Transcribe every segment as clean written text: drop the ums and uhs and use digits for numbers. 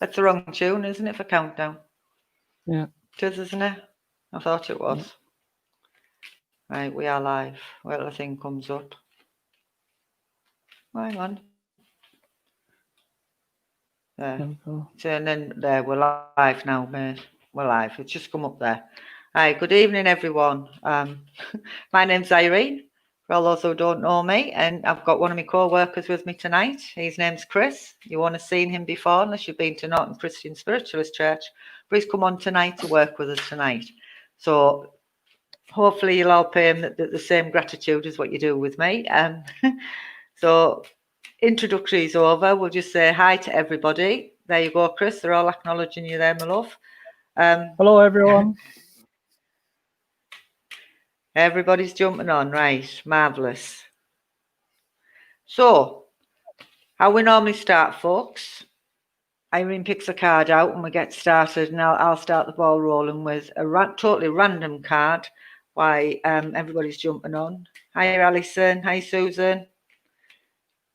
That's the wrong tune, isn't it, for countdown? Yeah. It is, isn't it? I thought it was. Yeah. Right, we are live. Well, the thing comes up. Hang on. There. And then there, we're live now, mate. We're live. It's just come up there. Hi, good evening, everyone. My name's Irene, for all those who don't know me, and I've got one of my co-workers with me tonight. His name's Chris. You won't have seen him before unless you've been to Norton Christian Spiritualist Church, but he's come on tonight to work with us tonight. So hopefully you'll all pay him the same gratitude as what you do with me. So introductory is over. We'll just say hi to everybody. There you go, Chris. They're all acknowledging you there, my love. Hello, everyone. Everybody's jumping on, right? Marvellous. So, how we normally start, folks. Irene picks a card out and we get started, and I'll start the ball rolling with a totally random card while everybody's jumping on. Hi, Alison. Hi, Susan.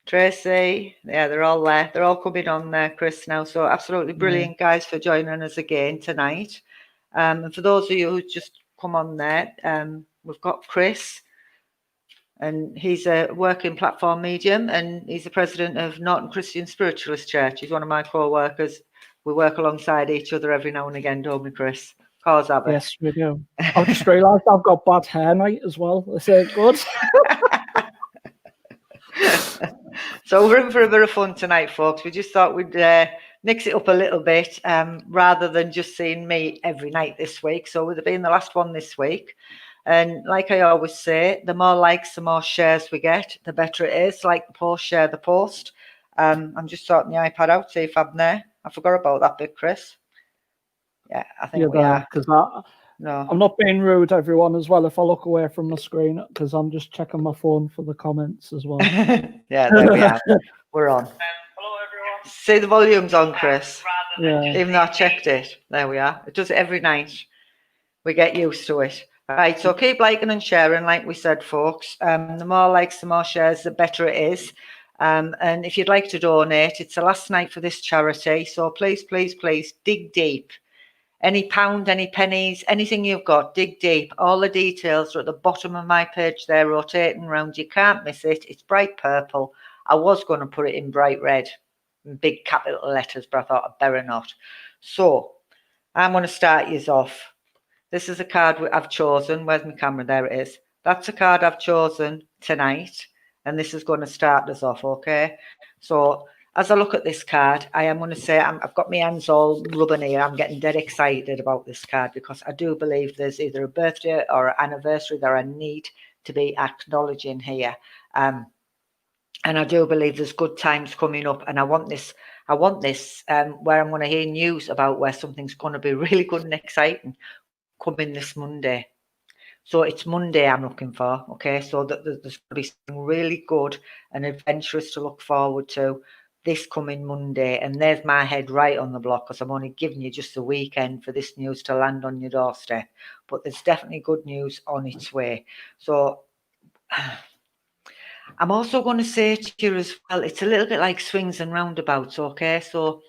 Tracy. Yeah, they're all there. They're all coming on there, Chris, now. So absolutely brilliant, guys, for joining us again tonight. And for those of you who just come on there, we've got Chris, and he's a working platform medium, and he's the president of Norton Christian Spiritualist Church. He's one of my co-workers. We work alongside each other every now and again, don't we, Chris? Cause of it. Yes, we do. I've just realised I've got bad hair, mate, as well. Is it good? So we're in for a bit of fun tonight, folks. We just thought we'd mix it up a little bit rather than just seeing me every night this week. So we'll be in the last one this week. And like I always say, the more likes, the more shares we get, the better it is. Like the post, share the post. I'm just sorting the iPad out, see if I'm there. I forgot about that bit, Chris. Yeah, I think we are. Because I'm not being rude, everyone, as well, if I look away from the screen, because I'm just checking my phone for the comments as well. Yeah, there we are. We're on. Hello, everyone. See the volume's on, Chris. Yeah. Even though I checked it. There we are. It does it every night. We get used to it. Right, so keep liking and sharing, like we said, folks. The more likes, the more shares, the better it is. And if you'd like to donate, it's the last night for this charity. So please, please, please dig deep. Any pound, any pennies, anything you've got, dig deep. All the details are at the bottom of my page there, rotating around. You can't miss it. It's bright purple. I was going to put it in bright red, in big capital letters, but I thought I'd better not. So I'm going to start you off. This is a card I've chosen. Where's my camera? There it is. That's a card I've chosen tonight, and this is going to start us off, okay? So as I look at this card, I am going to say I've got my hands all rubbing here. I'm getting dead excited about this card because I do believe there's either a birthday or an anniversary that I need to be acknowledging here. And I do believe there's good times coming up, and I want this where I'm going to hear news about where something's going to be really good and exciting coming this Monday. So it's Monday I'm looking for, okay? So that there's going to be something really good and adventurous to look forward to this coming Monday. And there's my head right on the block because I'm only giving you just the weekend for this news to land on your doorstep. But there's definitely good news on its way. So I'm also going to say to you as well, it's a little bit like swings and roundabouts, okay? So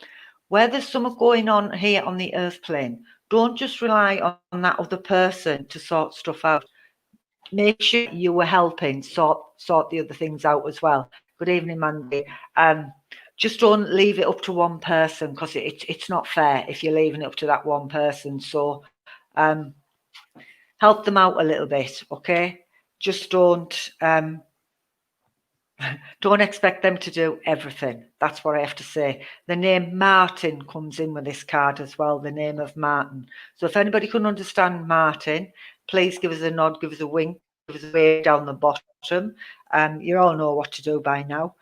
where there's something going on here on the earth plane, don't just rely on that other person to sort stuff out. Make sure you were helping sort the other things out as well. Good evening, Mandy. Just don't leave it up to one person because it's not fair if you're leaving it up to that one person. So help them out a little bit, okay? Just don't expect them to do everything. That's what I have to say. The name Martin comes in with this card as well, the name of Martin. So if anybody can understand Martin, please give us a nod, give us a wink, give us a wave down the bottom. You all know what to do by now.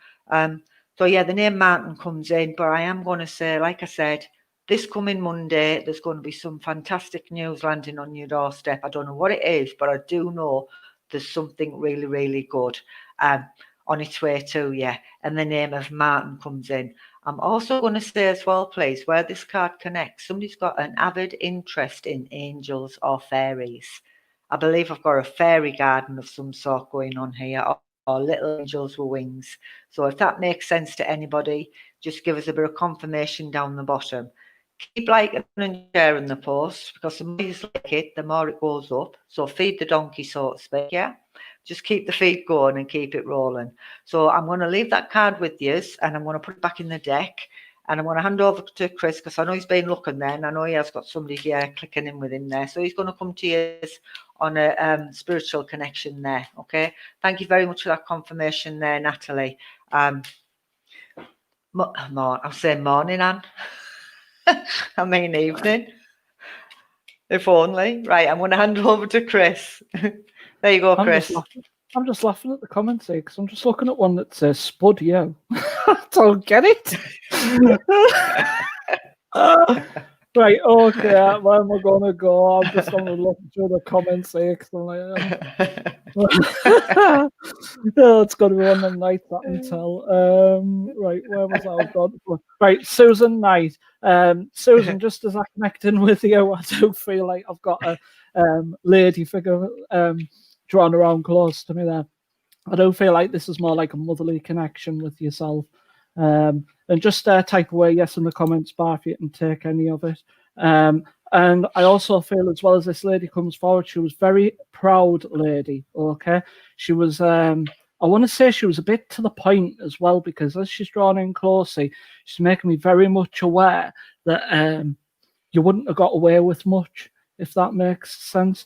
So yeah, the name Martin comes in, but I am going to say, like I said, this coming Monday, there's going to be some fantastic news landing on your doorstep. I don't know what it is, but I do know there's something really, really good on its way to you, and the name of Martin comes in. I'm also going to say as well, please, where this card connects, somebody's got an avid interest in angels or fairies. I believe I've got a fairy garden of some sort going on here, or little angels with wings. So if that makes sense to anybody, just give us a bit of confirmation down the bottom. Keep liking and sharing the post, because the more you like it, the more it goes up. So feed the donkey, so to speak, yeah? Just keep the feed going and keep it rolling. So I'm going to leave that card with you, and I'm going to put it back in the deck, and I'm going to hand over to Chris, because I know he's been looking there, and I know he has got somebody clicking in with him there. So he's going to come to you on a spiritual connection there, okay? Thank you very much for that confirmation there, Natalie. I'll say morning, Anne. I mean evening. If only. Right, I'm going to hand over to Chris. There you go, Chris. I'm just laughing at the comments here, because I'm just looking at one that says Spud Yo. I don't get it. Right, okay, where am I going to go? I'm just going to look through the comments here, because I'm like, oh, it's got to be one of them nights that can tell. Right, where was I? Right, Susan Knight. Susan, just as I connect in with you, I do feel like I've got a lady figure drawn around close to me there. I do feel like this is more like a motherly connection with yourself. And just type away yes in the comments bar if you can take any of it. And I also feel, as well as this lady comes forward, she was very proud lady, okay? She was, I want to say she was a bit to the point as well, because as she's drawn in closely, she's making me very much aware that you wouldn't have got away with much, if that makes sense.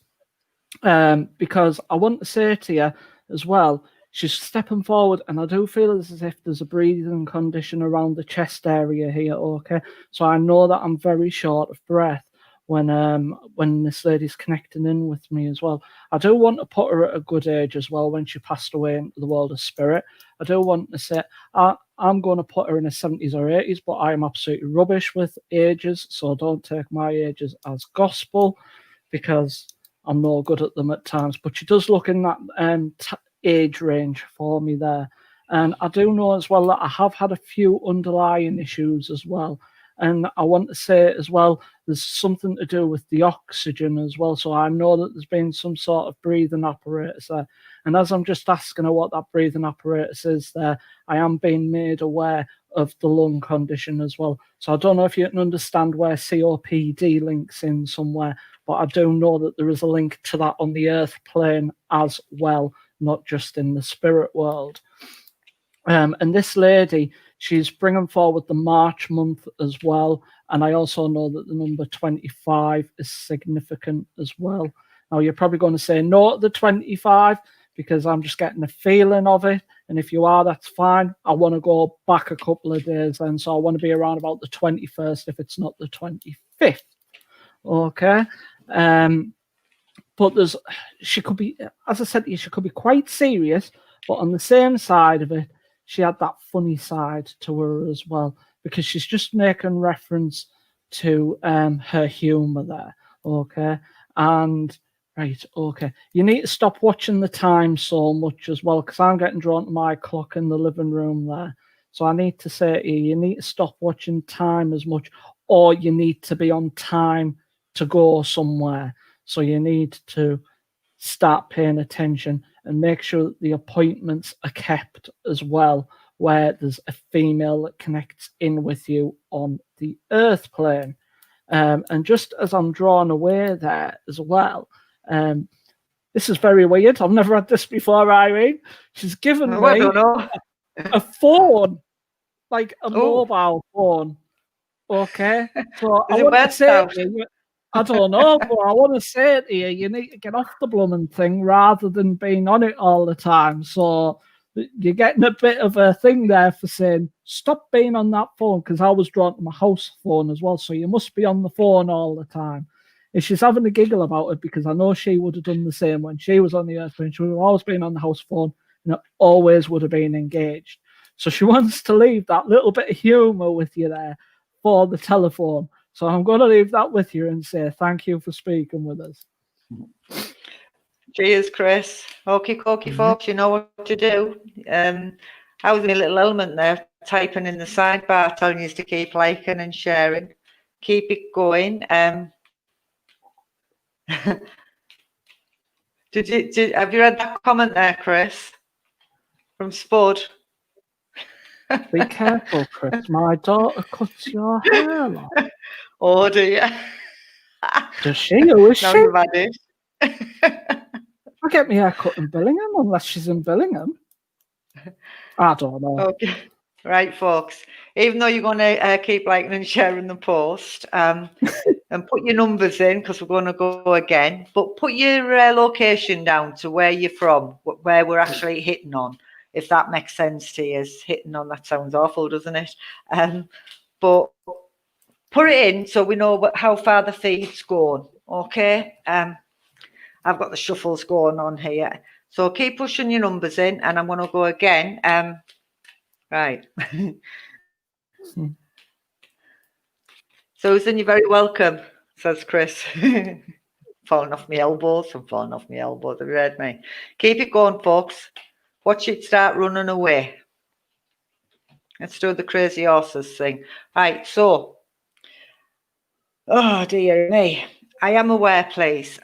Because I want to say to you as well, she's stepping forward, and I do feel as if there's a breathing condition around the chest area here, okay? So I know that I'm very short of breath when this lady's connecting in with me as well. I do want to put her at a good age as well when she passed away into the world of spirit. I do want to say I'm going to put her in her 70s or 80s, but I am absolutely rubbish with ages, so don't take my ages as gospel, because I'm no good at them at times. But she does look in that age range for me there. And I do know as well that I have had a few underlying issues as well. And I want to say as well, there's something to do with the oxygen as well. So I know that there's been some sort of breathing apparatus there. And as I'm just asking her what that breathing apparatus is there, I am being made aware of the lung condition as well. So I don't know if you can understand where COPD links in somewhere, but I do know that there is a link to that on the earth plane as well, not just in the spirit world. And this lady, she's bringing forward the March month as well. And I also know that the number 25 is significant as well. Now, you're probably going to say no to the 25 because I'm just getting a feeling of it. And if you are, that's fine. I want to go back a couple of days then. So I want to be around about the 21st if it's not the 25th. Okay. But she could be, as I said to you, she could be quite serious. But on the same side of it, she had that funny side to her as well, because she's just making reference to her humour there, okay? And, right, okay. You need to stop watching the time so much as well, because I'm getting drawn to my clock in the living room there. So I need to say to you, you need to stop watching time as much, or you need to be on time to go somewhere. So you need to start paying attention and make sure that the appointments are kept as well, where there's a female that connects in with you on the earth plane. And just as I'm drawn away there as well, this is very weird. I've never had this before, Irene. She's given me a phone, like a mobile phone. Okay. So I want to say to you, I don't know, but I want to say to you, you need to get off the blooming thing rather than being on it all the time. So you're getting a bit of a thing there for saying, stop being on that phone, because I was drawn to my house phone as well. So you must be on the phone all the time. And she's having a giggle about it, because I know she would have done the same when she was on the earth plane. She would have always been on the house phone, and it always would have been engaged. So she wants to leave that little bit of humour with you there for the telephone. So I'm going to leave that with you and say thank you for speaking with us. Cheers, Chris. Okie folks, you know what to do. I was in a little element there, typing in the sidebar, telling you to keep liking and sharing. Keep it going. Have you read that comment there, Chris? From Spud? Be careful, Chris. My daughter cuts your hair off. Oh dear. Does she? Who is Now she? you've had it. I get my hair cut in Billingham unless she's in Billingham. I don't know. Okay. Right, folks. Even though you're going to keep liking and sharing the post, and put your numbers in because we're going to go again, but put your location down to where you're from, where we're actually hitting on, if that makes sense to you. Hitting on, that sounds awful, doesn't it? But put it in so we know how far the feed's going, okay? I've got the shuffles going on here. So keep pushing your numbers in, and I'm going to go again. Right. Susan, you're very welcome, says Chris. Falling off my elbows. I'm falling off my elbows. Have you heard me? Keep it going, folks. Watch it start running away. Let's do the crazy horses thing. Right, so. Oh, dear me. I am aware, please.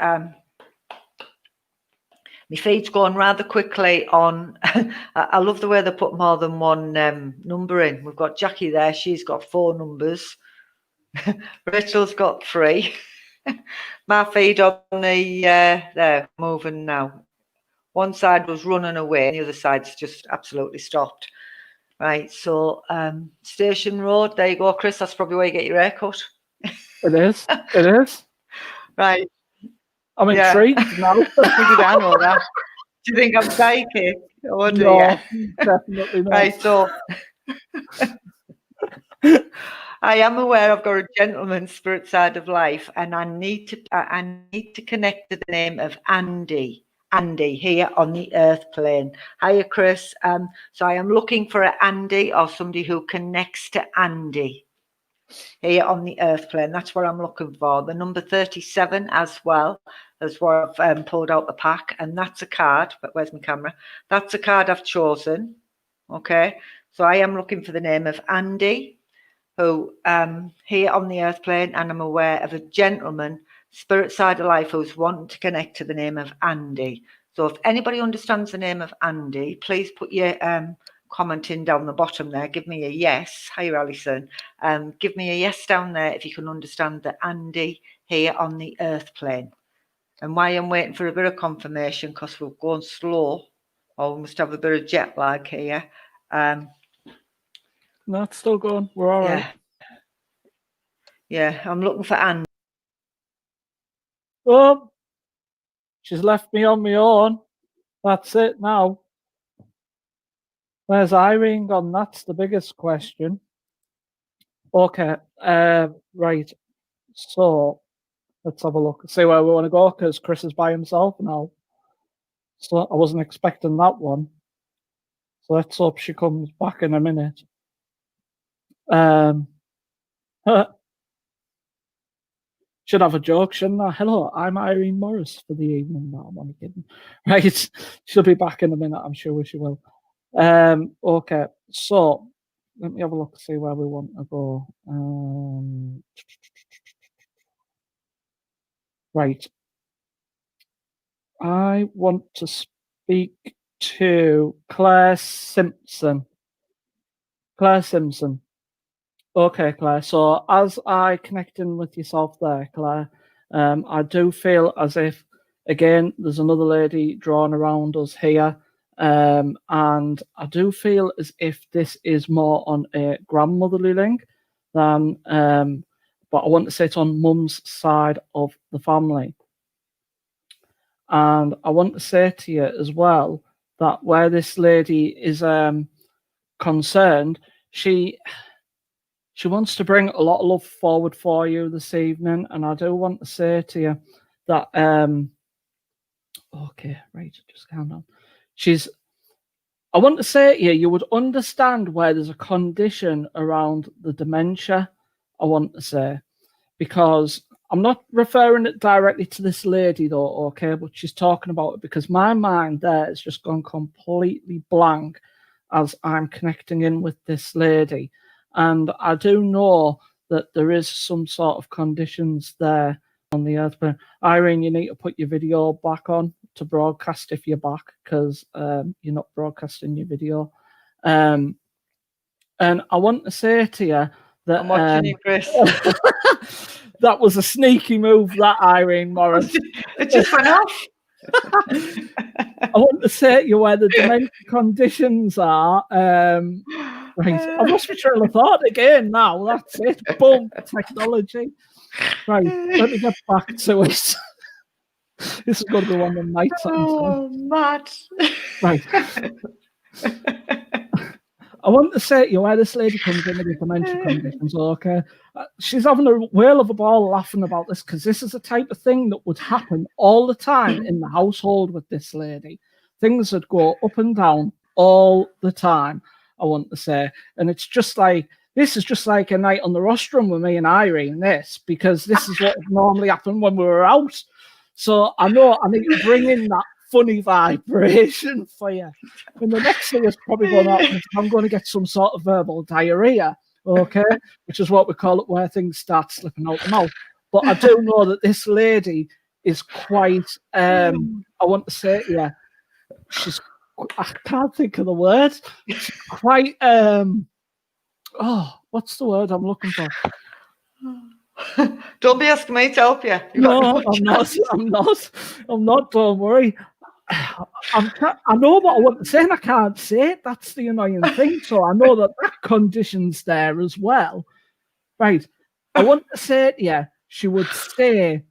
My feed's going rather quickly on. I love the way they put more than one number in. We've got Jackie there. She's got 4 numbers. Rachel's got 3. My feed on the there, moving now. One side was running away, and the other side's just absolutely stopped. Right, so Station Road, there you go, Chris. That's probably where you get your hair cut. It is. It is. Right. I'm intrigued now. How did I know that? Do you think I'm psychic? Oh dear. No, definitely not. Right, so I am aware I've got a gentleman spirit side of life, and I need to connect to the name of Andy. Andy here on the earth plane. Hiya, Chris. So I am looking for an Andy or somebody who connects to Andy here on the earth plane. That's what I'm looking for. The number 37 as well as what I've pulled out the pack, and that's a card. But where's my camera? That's a card I've chosen. Okay, so I am looking for the name of Andy, who here on the earth plane, and I'm aware of a gentleman, spirit side of life, who's wanting to connect to the name of Andy. So if anybody understands the name of Andy, please put your comment in down the bottom there. Give me a yes. Hi, Alison. Give me a yes down there if you can understand the Andy here on the earth plane. And why I'm waiting for a bit of confirmation, because we're going slow, or we must have a bit of jet lag here. No, it's still going. We're all right. Yeah, I'm looking for Andy. Oh, she's left me on my own. That's it now. Where's Irene gone? That's the biggest question. Okay, right. So let's have a look. See where we want to go, because Chris is by himself now. So I wasn't expecting that one. So let's hope she comes back in a minute. Should have a joke, shouldn't I? Hello, I'm Irene Morris for the evening. No, I'm only kidding. Right, she'll be back in a minute. I'm sure she will. Okay, so let me have a look, see where we want to go. Right. I want to speak to Claire Simpson. Claire Simpson. Okay, Claire. So as I connect in with yourself there, Claire, I do feel as if, again, there's another lady drawn around us here. And I do feel as if this is more on a grandmotherly link than, but I want to say it's on mum's side of the family. And I want to say to you as well that where this lady is concerned, she wants to bring a lot of love forward for you this evening. And I do want to say to you that, okay, right, just calm down. I want to say to you, you would understand where there's a condition around the dementia, I want to say, because I'm not referring it directly to this lady though, okay, but she's talking about it because my mind there has just gone completely blank as I'm connecting in with this lady. And I do know that there is some sort of conditions there on the earth. But Irene, you need to put your video back on to broadcast if you're back, because you're not broadcasting your video. And I want to say to you that I'm watching you, Chris. that was a sneaky move, that Irene Morris. It just went off. I want to say to you where the dementia conditions are. Right, I've lost my trail of thought again now. That's it. Boom, technology. Right, let me get back to it. This is going to be one of the nights. Oh, mad. Right. I want to say to you where this lady comes in with the dementia conditions, okay? She's having a whale of a ball laughing about this because this is the type of thing that would happen all the time in the household with this lady. Things that go up and down all the time, I want to say. And it's just like, this is just like a night on the rostrum with me and Irene, this, because this is what would normally happen when we were out. So I know I need to bring in that funny vibration for you. And the next thing is probably going to happen is I'm going to get some sort of verbal diarrhea, okay? Which is what we call it, where things start slipping out the mouth. But I do know that this lady is quite, I want to say, yeah, I can't think of the word. She's quite, what's the word I'm looking for? Don't be asking me to help you. No, I'm not, don't worry. I know what I want to say and I can't say it. That's the annoying thing. So I know that condition's there as well. Right. I want to say to you, she would say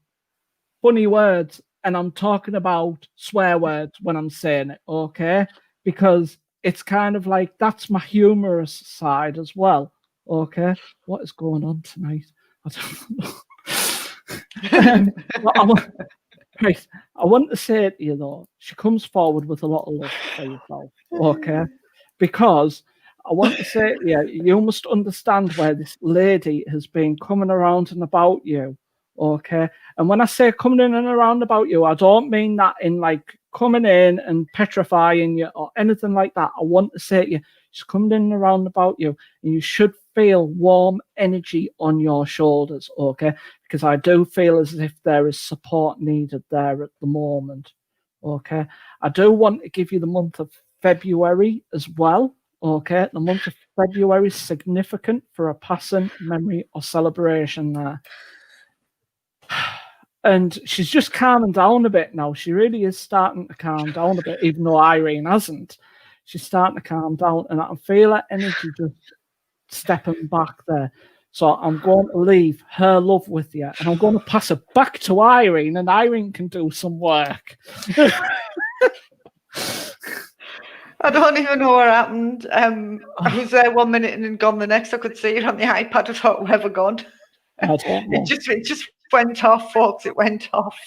funny words, and I'm talking about swear words when I'm saying it, okay? Because it's kind of like that's my humorous side as well, okay? What is going on tonight? I don't know. Right. I want to say to you though, she comes forward with a lot of love for yourself, okay? Because I want to say to you, you must understand where this lady has been coming around and about you, okay? And when I say coming in and around about you, I don't mean that in like coming in and petrifying you or anything like that. I want to say to you, she's coming in and around about you, and you should feel warm energy on your shoulders, okay? Because I do feel as if there is support needed there at the moment, okay? I do want to give you the month of February as well, okay? The month of February is significant for a passing, memory, or celebration there. And she's just calming down a bit now. She really is starting to calm down a bit, even though Irene hasn't. She's starting to calm down, and I can feel her energy just stepping back there. So I'm going to leave her love with you, and I'm going to pass it back to Irene, and Irene can do some work. I don't even know what happened. I was there 1 minute and then gone the next. I could see it on the iPad. I thought, whoever gone. I don't know. It just went off, folks. It went off.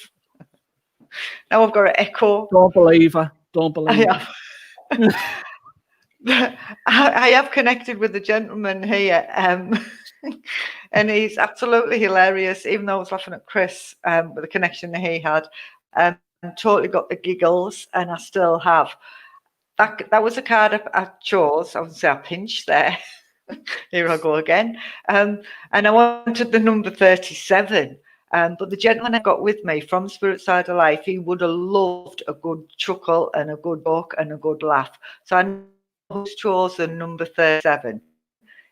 Now I've got an echo. Don't believe her. Don't believe her. I have connected with the gentleman here, and he's absolutely hilarious, even though I was laughing at Chris with the connection that he had. Totally got the giggles, and I still have. That was a card I chose. I would say I pinched there. Here I go again. And I wanted the number 37. But the gentleman I got with me from Spirit Side of Life, he would have loved a good chuckle and a good book and a good laugh. So I know who's chosen number 37.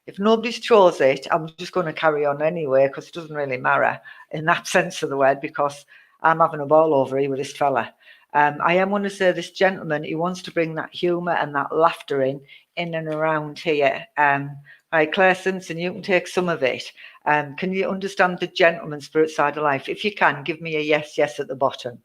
If nobody's chose it, I'm just going to carry on anyway, because it doesn't really matter in that sense of the word, because I'm having a ball over here with this fella. I am going to say this gentleman, he wants to bring that humour and that laughter in and around here. Right, Claire Simpson, you can take some of it. Can you understand the gentleman Spirit Side of Life? If you can, give me a yes at the bottom.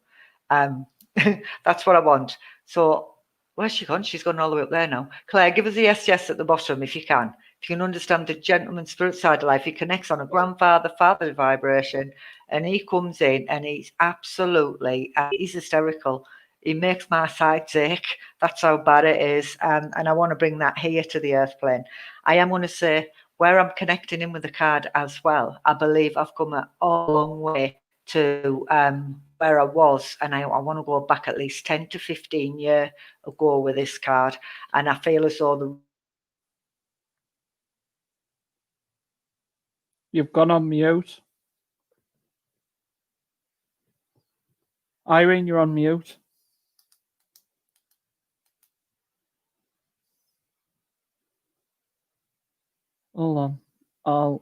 That's what I want. So, where's she gone? She's gone all the way up there now. Claire, give us a yes at the bottom if you can. If you can understand the gentleman Spirit Side of Life, he connects on a grandfather-father vibration, and he comes in and he's absolutely, he's hysterical. He makes my sides ache. That's how bad it is. And I want to bring that here to the earth plane. I am going to say where I'm connecting in with the card as well. I believe I've come a long way to where I was, and I want to go back at least 10 to 15 years ago with this card. And I feel as though You've gone on mute. Irene, you're on mute. Hold on.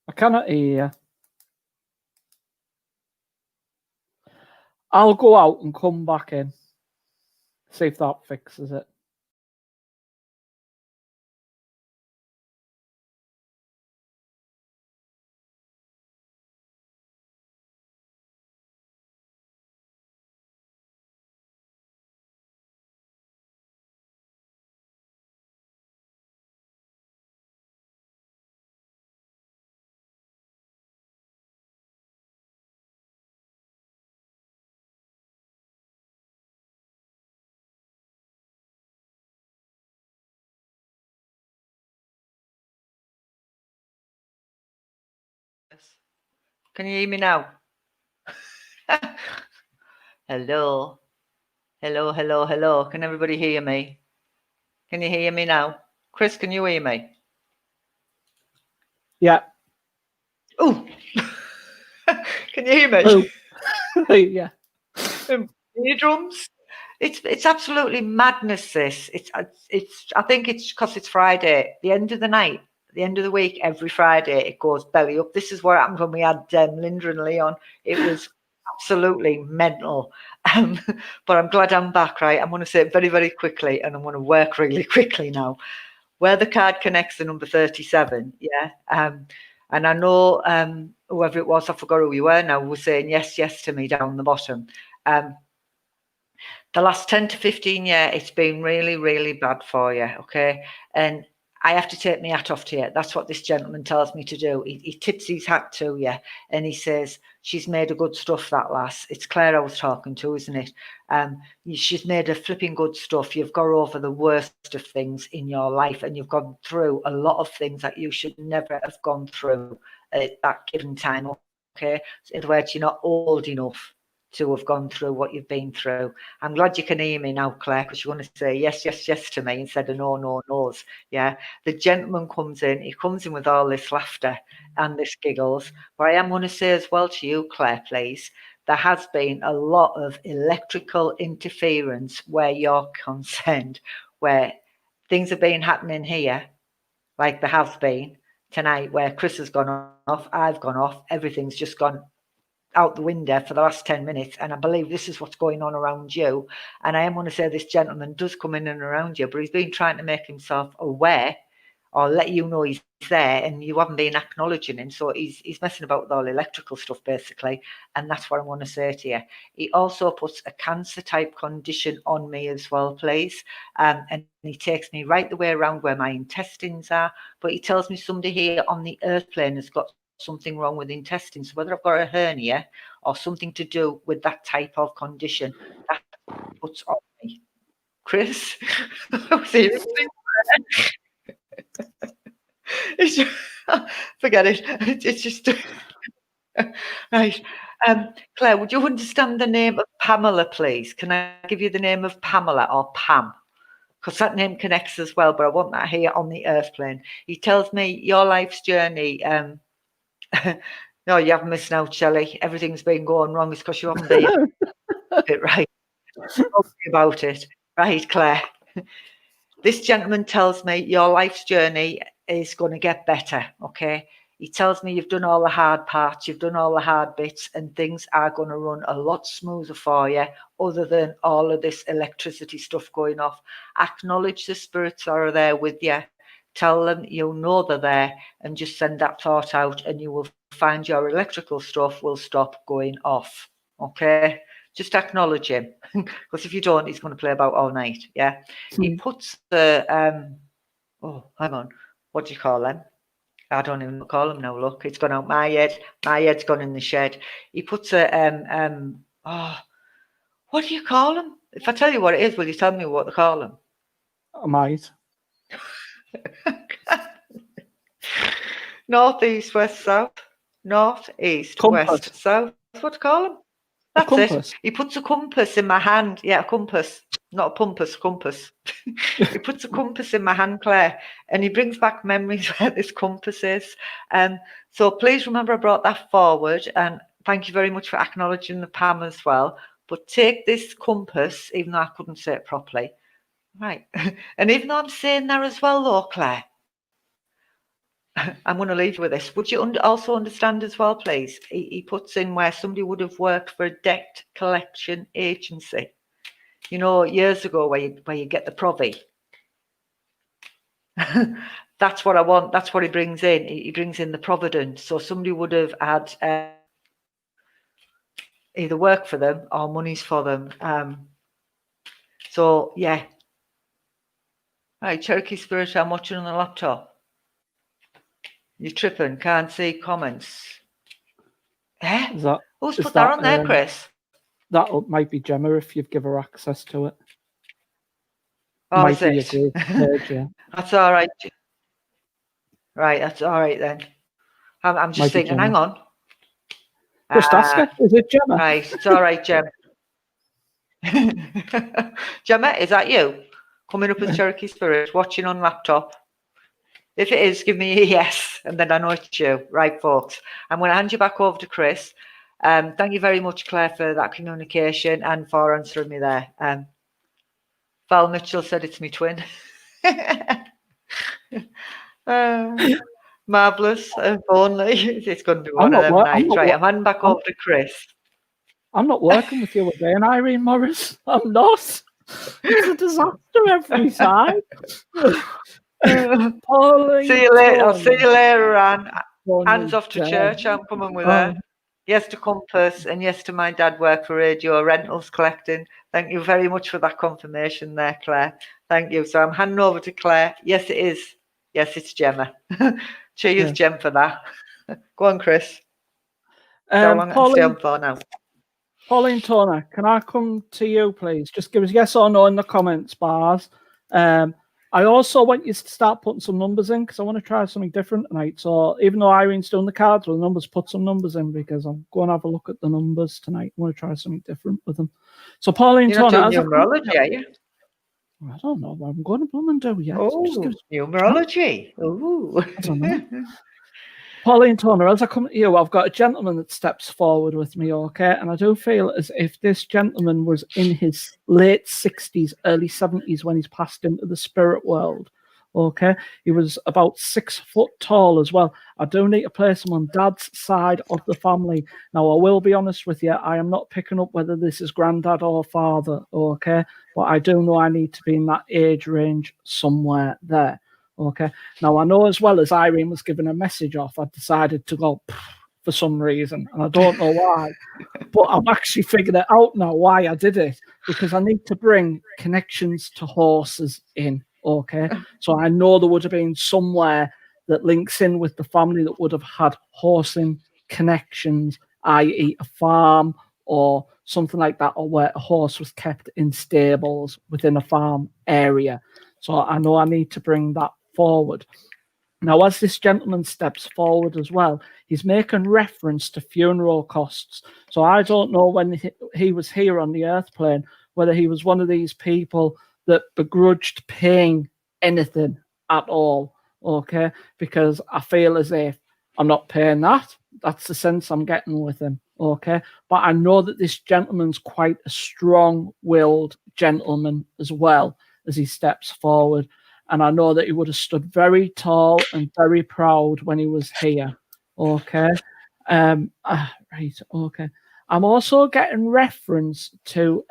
I cannot hear you. I'll go out and come back in. See if that fixes it. Can you hear me now? Hello. Hello, hello, hello. Can everybody hear me? Can you hear me now? Chris, can you hear me? Yeah. Oh, can you hear me? Oh. Yeah. Eardrums. It's absolutely madness. This. It's. I think it's because it's Friday, the end of the night, the end of the week. Every Friday it goes belly up. This is what happened when we had Linda and Leon. It was absolutely mental. But I'm glad I'm back. Right, I'm going to say it very, very quickly, and I'm going to work really quickly now. Where the card connects to number 37, yeah. And I know whoever it was, I forgot who you were now, was saying yes, yes to me down the bottom. The last 10 to 15 years, it's been really, really bad for you, okay? And I have to take my hat off to you. That's what this gentleman tells me to do. He tips his hat to you and he says, she's made a good stuff, that lass. It's Claire I was talking to, isn't it? She's made a flipping good stuff. You've got over the worst of things in your life and you've gone through a lot of things that you should never have gone through at that given time, okay? So in other words, you're not old enough to have gone through what you've been through. I'm glad you can hear me now, Claire, because you want to say yes, yes, yes to me instead of no, no, no's. Yeah. The gentleman comes in, he comes in with all this laughter and this giggles. But I am going to say as well to you, Claire, please, there has been a lot of electrical interference where you're concerned, where things have been happening here, like there have been tonight, where Chris has gone off, I've gone off, everything's just gone out the window for the last 10 minutes, and I believe this is what's going on around you. And I am going to say this gentleman does come in and around you, but he's been trying to make himself aware or let you know he's there, and you haven't been acknowledging him. So he's messing about with all electrical stuff basically, and that's what I want to say to you. He also puts a cancer type condition on me as well, please, and he takes me right the way around where my intestines are. But he tells me somebody here on the earth plane has got something wrong with intestines, whether I've got a hernia or something to do with that type of condition, that puts on me. Chris, seriously? It's just, forget it. It's just right. Claire, would you understand the name of Pamela, please? Can I give you the name of Pamela or Pam? Because that name connects as well, but I want that here on the earth plane. He tells me your life's journey. No, you haven't missed out, Shelley. Everything's been going wrong. It's because you haven't been it right. Talk about it. Right, Claire. This gentleman tells me your life's journey is going to get better, okay? He tells me you've done all the hard parts, you've done all the hard bits, and things are going to run a lot smoother for you, other than all of this electricity stuff going off. Acknowledge the spirits are there with you. Tell them you know they're there, and just send that thought out, and you will find your electrical stuff will stop going off, okay? Just acknowledge him, because if you don't, he's going to play about all night, yeah? He puts the, oh, hang on, what do you call them? I don't even call them now, look, it's gone out my head. My head's gone in the shed. He puts a, oh, what do you call them? If I tell you what it is, will you tell me what they call them? I might. North, east, west, south. North, east, Compass. west, south. What do you call them? That's compass. it. He puts a compass in my hand. Yeah, a compass. Not a pumpus, compass. He puts a compass in my hand, Claire, and he brings back memories where this compass is. So please remember I brought that forward. And thank you very much for acknowledging the Pam as well. But take this compass, even though I couldn't say it properly. Right. And even though I'm saying that as well, though, Claire, I'm going to leave you with this. Would you also understand as well, please? He puts in where somebody would have worked for a debt collection agency. You know, years ago where you get the provvy. That's what I want. That's what he brings in. He brings in the providence. So somebody would have had either work for them or monies for them. So, yeah. Right, Cherokee Spirit, I'm watching on the laptop. You're tripping, can't see comments. Eh? Who's put that on there, Chris? That might be Gemma if you've given her access to it. Oh, might is be it? page, yeah. That's all right. Right, that's all right then. I'm just thinking, hang on. Just ask her, is it Gemma? Right, it's all right, Gem. Gemma, is that you? Coming up as Cherokee Spirit, watching on laptop. If it is, give me a yes, and then I know it's you. Right, folks. I'm going to hand you back over to Chris. Thank you very much, Claire, for that communication and for answering me there. Val Mitchell said it's me twin. Marvellous. If only. It's going to be one of them nights. Right, I'm handing back over to Chris. I'm not working with you again, Irene Morris. I'm not. It's a disaster every time. See you later. I'll see you later, Anne. Hands off to church. I'm coming with her. Yes to Compass and yes to my dad work for radio rentals collecting. Thank you very much for that confirmation there, Claire. Thank you. So I'm handing over to Claire. Yes, it is. Yes, it's Gemma. Cheers, Gem, for that. Go on, Chris. How long can I stay on for now? Pauline Turner, can I come to you, please? Just give us yes or no in the comments bars. I also want you to start putting some numbers in because I want to try something different tonight. So even though Irene's doing the cards with the numbers, put some numbers in because I'm going to have a look at the numbers tonight. I want to try something different with them. So Pauline Turner, not doing numerology, are you? I don't know what I'm going to do yet. Oh, numerology. Oh, I don't know. Pauline Turner, as I come to you, I've got a gentleman that steps forward with me, okay? And I do feel as if this gentleman was in his late 60s, early 70s when he's passed into the spirit world, okay? He was about 6 foot tall as well. I do need to place him on Dad's side of the family. Now, I will be honest with you, I am not picking up whether this is granddad or father, okay? But I do know I need to be in that age range somewhere there. Okay. Now, I know as well as Irene was giving a message off, I decided to go for some reason, and I don't know why, but I've actually figured it out now why I did it, because I need to bring connections to horses in. Okay. So I know there would have been somewhere that links in with the family that would have had horsing connections, i.e. a farm or something like that, or where a horse was kept in stables within a farm area. So I know I need to bring that forward. Now, as this gentleman steps forward as well, he's making reference to funeral costs. So I don't know when he was here on the earth plane, whether he was one of these people that begrudged paying anything at all, okay? Because I feel as if I'm not paying that. That's the sense I'm getting with him, okay? But I know that this gentleman's quite a strong-willed gentleman as well as he steps forward. And I know that he would have stood very tall and very proud when he was here. Okay. Right. Okay. I'm also getting reference to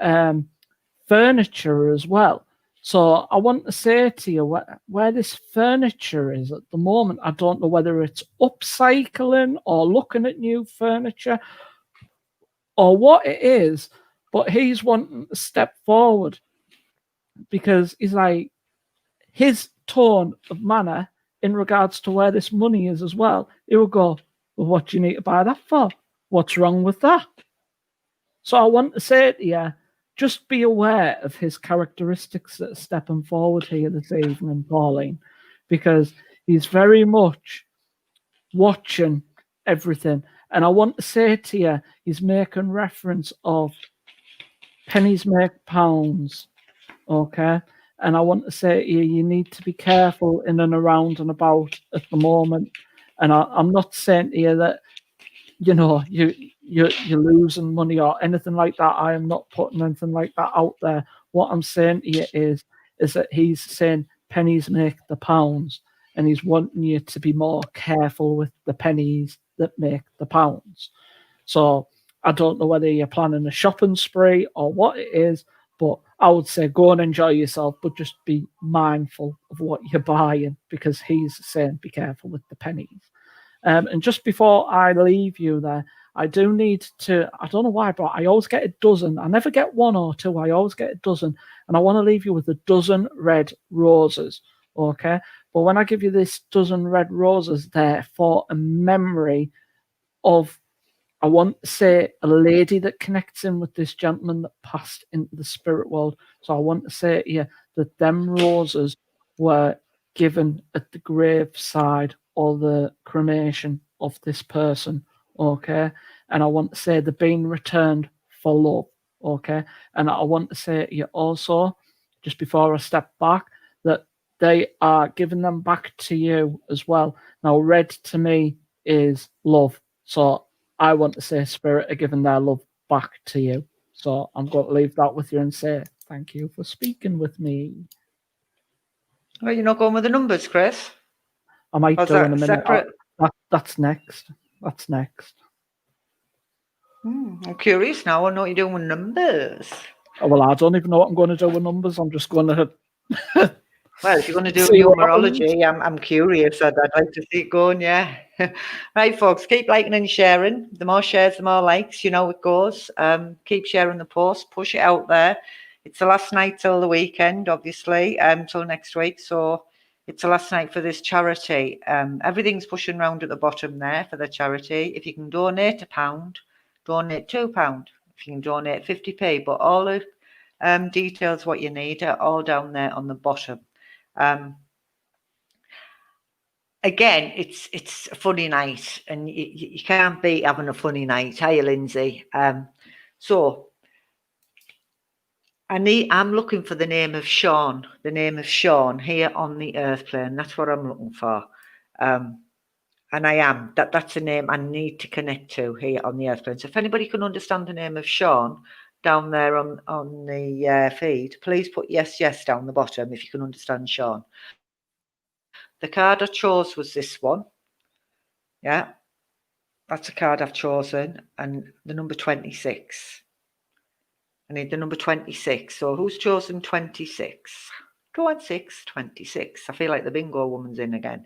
furniture as well. So I want to say to you where this furniture is at the moment. I don't know whether it's upcycling or looking at new furniture or what it is, but he's wanting to step forward because he's like, his tone of manner in regards to where this money is as well, he will go, well, what do you need to buy that for? What's wrong with that? So I want to say to you, just be aware of his characteristics that are stepping forward here this evening, Pauline, because he's very much watching everything. And I want to say to you, he's making reference of pennies make pounds, okay? And I want to say to you, you need to be careful in and around and about at the moment. And I'm not saying to you that, you know, you're losing money or anything like that. I am not putting anything like that out there. What I'm saying to you is that he's saying pennies make the pounds, and he's wanting you to be more careful with the pennies that make the pounds. So I don't know whether you're planning a shopping spree or what it is, but I would say go and enjoy yourself, but just be mindful of what you're buying, because he's saying be careful with the pennies. And just before I leave you there, I do need to, I don't know why, but I always get a dozen. I never get one or two, I always get a dozen. And I want to leave you with a dozen red roses. Okay. But when I give you this dozen red roses, they're for a memory of, I want to say, a lady that connects in with this gentleman that passed into the spirit world. So I want to say to you that them roses were given at the graveside or the cremation of this person, okay? And I want to say they're being returned for love, okay? And I want to say to you also, just before I step back, that they are giving them back to you as well. Now, red to me is love. So I want to say spirit are giving their love back to you. So I'm going to leave that with you and say thank you for speaking with me. Well, you're not going with the numbers, Chris? I might Or is do in that a minute. separate? That's next. That's next. I'm curious now. I know what you're doing with numbers. Oh, well, I don't even know what I'm going to do with numbers. I'm just going to. Well, if you're going to do See what happens. numerology, I'm curious. I'd like to see it going, yeah. Right, folks, keep liking and sharing. The more shares, the more likes. You know how it goes. Keep sharing the post. Push it out there. It's the last night till the weekend, obviously, till next week. So it's the last night for this charity. Everything's pushing round at the bottom there for the charity. If you can donate £1, donate £2. If you can donate 50p, but all the details, what you need, are all down there on the bottom. Again, it's a funny night, and you can't beat having a funny night, are you, Lindsay? So I'm looking for the name of Sean here on the earth plane. That's what I'm looking for. And I am. That's a name I need to connect to here on the earth plane. So if anybody can understand the name of Sean down there on the feed, please put yes down the bottom if you can understand Sean. The card I chose was this one. Yeah, that's a card I've chosen, and the number 26. I need the number 26. So who's chosen 26? Go on, 26. I feel like the bingo woman's in again.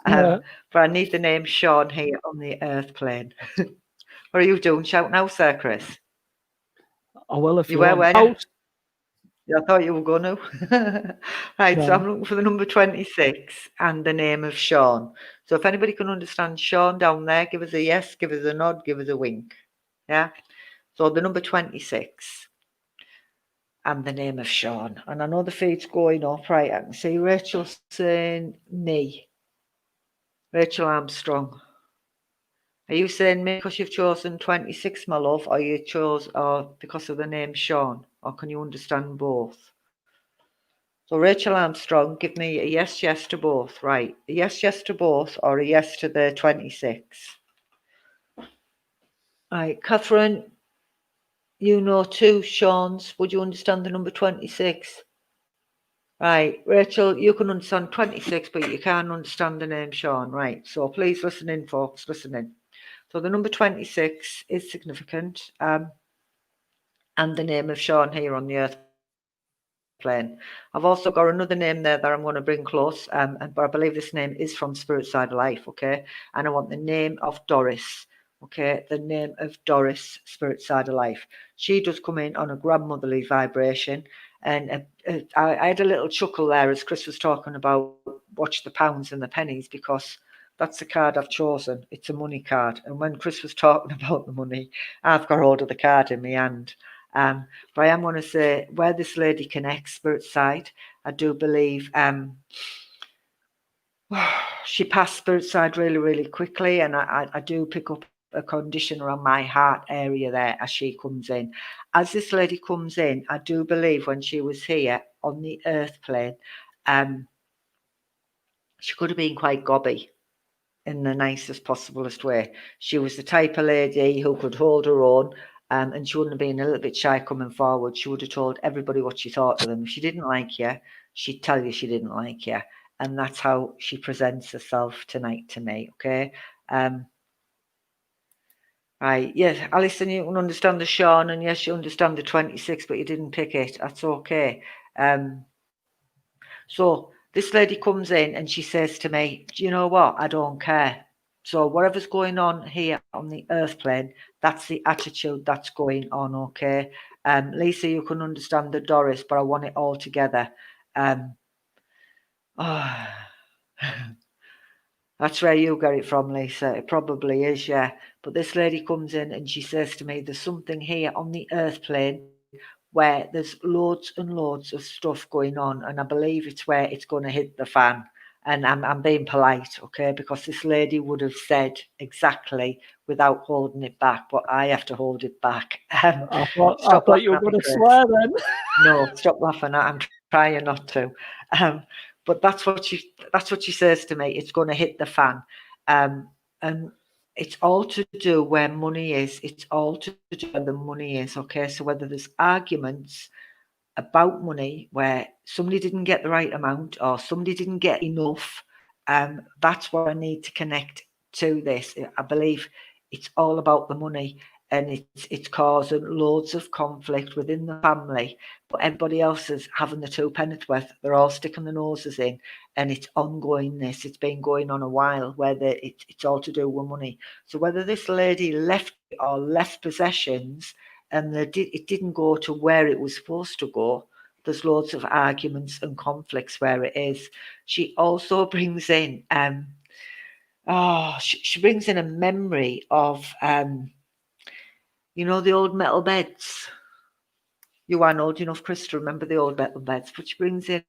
But I need the name Sean here on the earth plane. What are you doing? Shout now, Sir Chris. I will if you were, want. were you? I thought you were going to. Right, no. So I'm looking for the number 26 and the name of Sean. So if anybody can understand Sean down there, give us a yes, give us a nod, give us a wink. Yeah. So the number 26 and the name of Sean. And I know the feed's going up. Right, I can see Rachel saying me. Rachel Armstrong. Are you saying me because you've chosen 26, my love, or you chose because of the name Sean? Or can you understand both? So Rachel Armstrong, give me a yes to both. Right, a yes to both, or a yes to the 26. Right, Catherine, you know two Sean's. Would you understand the number 26? Right, Rachel, you can understand 26, but you can't understand the name Sean. Right, so please listen in, folks, listen in. So the number 26 is significant, and the name of Sean here on the earth plane. I've also got another name there that I'm going to bring close, but I believe this name is from Spirit Side of Life, okay? And I want the name of Doris, okay? The name of Doris, Spirit Side of Life. She does come in on a grandmotherly vibration, and I had a little chuckle there as Chris was talking about watch the pounds and the pennies, because that's the card I've chosen. It's a money card. And when Chris was talking about the money, I've got hold of the card in my hand. But I am going to say where this lady connects, Spirit Side, I do believe she passed Spirit Side really, really quickly. And I do pick up a condition around my heart area there as she comes in. As this lady comes in, I do believe when she was here on the earth plane, she could have been quite gobby. in the nicest possiblest way. She was the type of lady who could hold her own, and she wouldn't have been a little bit shy coming forward. She would have told everybody what she thought of them. If she didn't like you, she'd tell you she didn't like you. And that's how she presents herself tonight to me, okay? Right, yes, Alison, you can understand the Sean, and yes, you understand the 26, but you didn't pick it. That's okay. So this lady comes in and she says to me, do you know what? I don't care. So whatever's going on here on the earth plane, that's the attitude that's going on, okay? Lisa, you can understand the Doris, but I want it all together. Oh, that's where you get it from, Lisa. It probably is, yeah. But this lady comes in and she says to me, there's something here on the earth plane where there's loads and loads of stuff going on, and I believe it's where it's going to hit the fan. And I'm being polite, okay, because this lady would have said exactly without holding it back, but I have to hold it back. I thought you were going to swear then. No, stop laughing. I'm trying not to. But that's what she says to me. It's going to hit the fan, and it's all to do where money is. It's all to do where the money is. Okay, so whether there's arguments about money where somebody didn't get the right amount or somebody didn't get enough, that's what I need to connect to this. I believe it's all about the money, and it's causing loads of conflict within the family, but everybody else is having the two penn'orth. They're all sticking their noses in, and it's ongoing. It's been going on a while where it's all to do with money. So whether this lady left or left possessions and it didn't go to where it was supposed to go, there's loads of arguments and conflicts where it is. She also brings in she brings in a memory of the old metal beds. You aren't old enough, Chris, to remember the old metal beds, but she brings in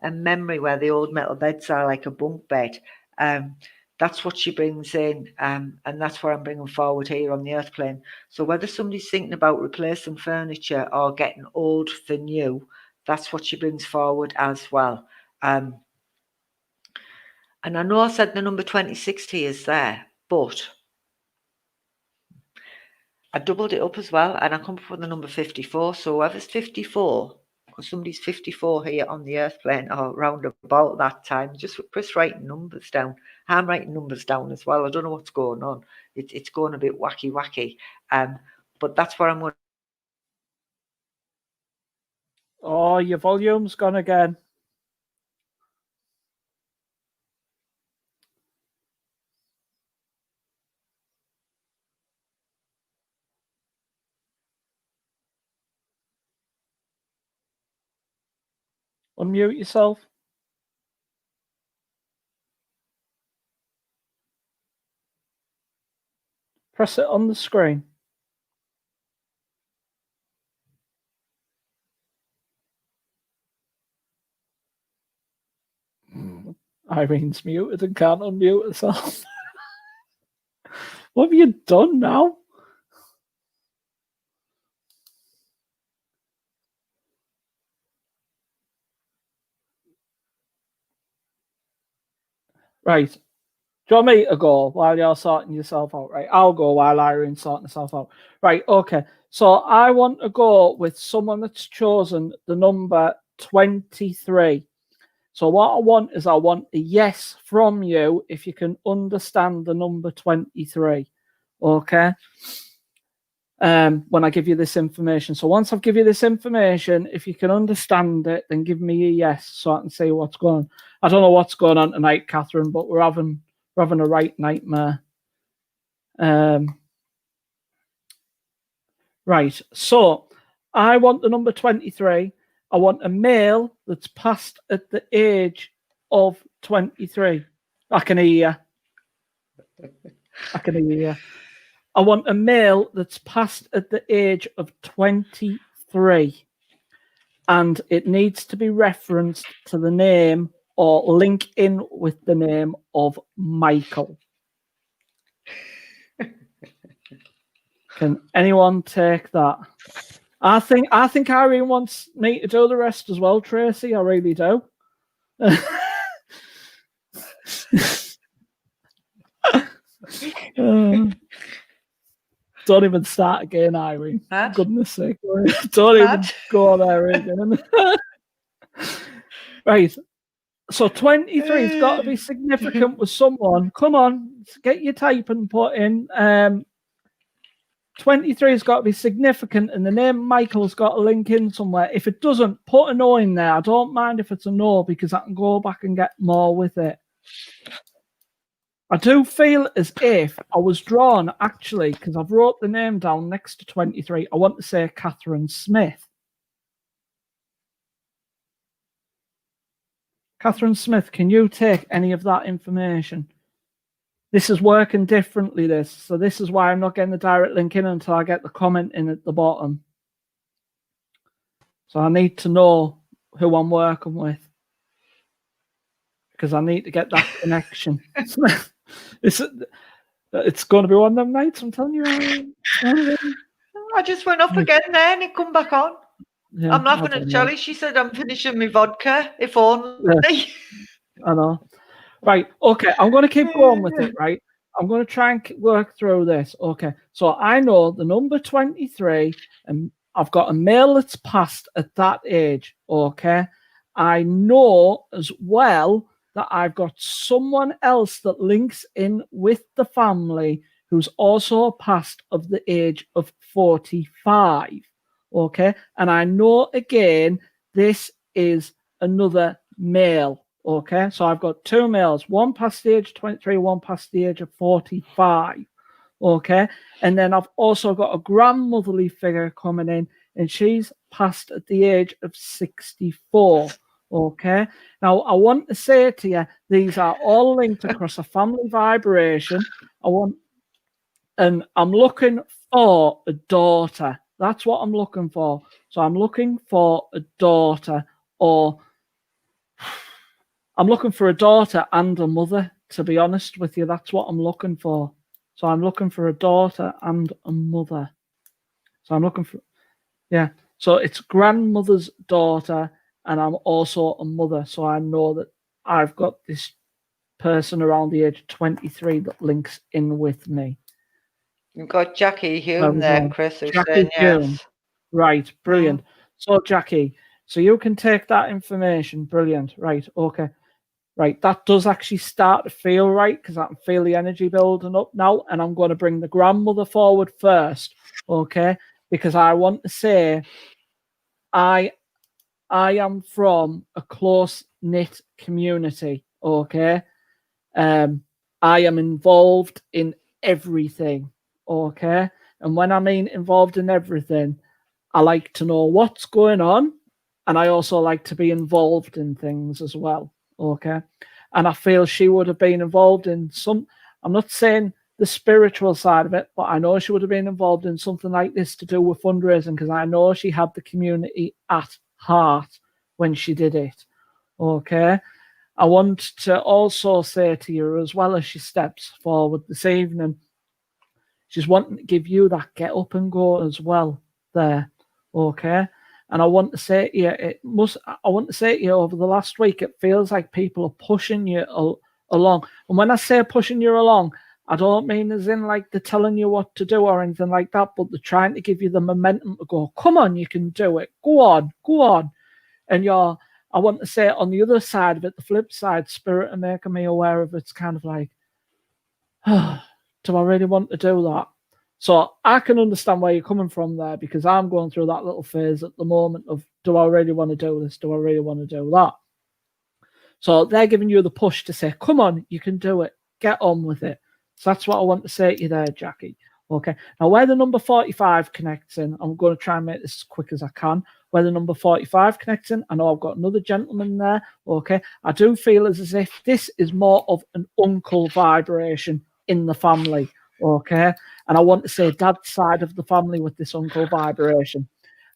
a memory where the old metal beds are like a bunk bed. That's what she brings in, and that's what I'm bringing forward here on the earth plane. So whether somebody's thinking about replacing furniture or getting old for new, that's what she brings forward as well. And I know I said the number 2060 is there, but I doubled it up as well, and I come up with the number 54. So whoever's 54, because somebody's 54 here on the earth plane or round about that time, just Chris writing numbers down. I'm writing numbers down as well. I don't know what's going on. It's going a bit wacky. But that's where I'm going. Oh, your volume's gone again. Unmute yourself. Press it on the screen. Irene's muted and can't unmute herself. What have you done now? Right. Do you want me to go while you're sorting yourself out? Right. I'll go while Irene's sorting herself out. Right. Okay. So I want to go with someone that's chosen the number 23. So what I want a yes from you if you can understand the number 23. Okay. When I give you this information. So once I've given you this information, if you can understand it, then give me a yes so I can see what's going on. I don't know what's going on tonight, Catherine, but we're having a right nightmare. Right. So I want the number 23. I want a male that's past at the age of 23. I can hear you. I can hear you. I want a male that's past at the age of 23. And it needs to be referenced to the name or link in with the name of Michael. Can anyone take that? I think Irene wants me to do the rest as well, Tracy. I really do. Don't even start again, Irene. For Mad. goodness sake. Don't even Mad. go there again. Right. So 23's got to be significant with someone. Come on, get your typing put in. 23's got to be significant, and the name Michael's got to link in somewhere. If it doesn't, put a no in there. I don't mind if it's a no, because I can go back and get more with it. I do feel as if I was drawn, actually, because I've wrote the name down next to 23. I want to say Catherine Smith. Catherine Smith, can you take any of that information? This is working differently, this. So this is why I'm not getting the direct link in until I get the comment in at the bottom. So I need to know who I'm working with, because I need to get that connection. It's going to be one of them nights, I'm telling you. I just went off again there and it come back on. Yeah, I'm laughing at Charlie. She said I'm finishing my vodka, if only. Yeah, I know. Right, okay, I'm going to keep going with it, right? I'm going to try and work through this. Okay, so I know the number 23, and I've got a male that's passed at that age, okay? I know as well that I've got someone else that links in with the family who's also passed of the age of 45, okay? And I know, again, this is another male. Okay, so I've got two males, one past the age of 23, one past the age of 45. Okay, and then I've also got a grandmotherly figure coming in, and she's passed at the age of 64. Okay, now I want to say to you, these are all linked across a family vibration. And I'm looking for a daughter. That's what I'm looking for. So I'm looking for a daughter, or I'm looking for a daughter and a mother, to be honest with you. That's what I'm looking for. So I'm looking for a daughter and a mother. So I'm looking for, yeah. So it's grandmother's daughter, and I'm also a mother. So I know that I've got this person around the age of 23 that links in with me. You've got Jackie Hume there, Chris, who's Jackie saying Hume. yes. Right, brilliant. So Jackie, so you can take that information. Brilliant. Right, okay. Right, that does actually start to feel right, because I can feel the energy building up now, and I'm going to bring the grandmother forward first, okay? Because I want to say I am from a close-knit community, okay? I am involved in everything, okay? And when I mean involved in everything, I like to know what's going on, and I also like to be involved in things as well. Okay. And I feel she would have been involved in some, I'm not saying the spiritual side of it, but I know she would have been involved in something like this to do with fundraising, because I know she had the community at heart when she did it. Okay. I want to also say to you, as well as she steps forward this evening, she's wanting to give you that get up and go as well there. Okay. And I want to say to you, I want to say to you, over the last week, it feels like people are pushing you along. And when I say pushing you along, I don't mean as in like they're telling you what to do or anything like that, but they're trying to give you the momentum to go, come on, you can do it. Go on, go on. And I want to say on the other side of it, the flip side, spirit are making me aware of it's kind of like, oh, do I really want to do that? So I can understand where you're coming from there, because I'm going through that little phase at the moment of, do I really want to do this? Do I really want to do that? So they're giving you the push to say, come on, you can do it. Get on with it. So that's what I want to say to you there, Jackie. Okay. Now, where the number 45 connects in, I'm going to try and make this as quick as I can. Where the number 45 connects in, I know I've got another gentleman there. Okay. I do feel as if this is more of an uncle vibration in the family. Okay. And I want to say dad's side of the family with this uncle vibration.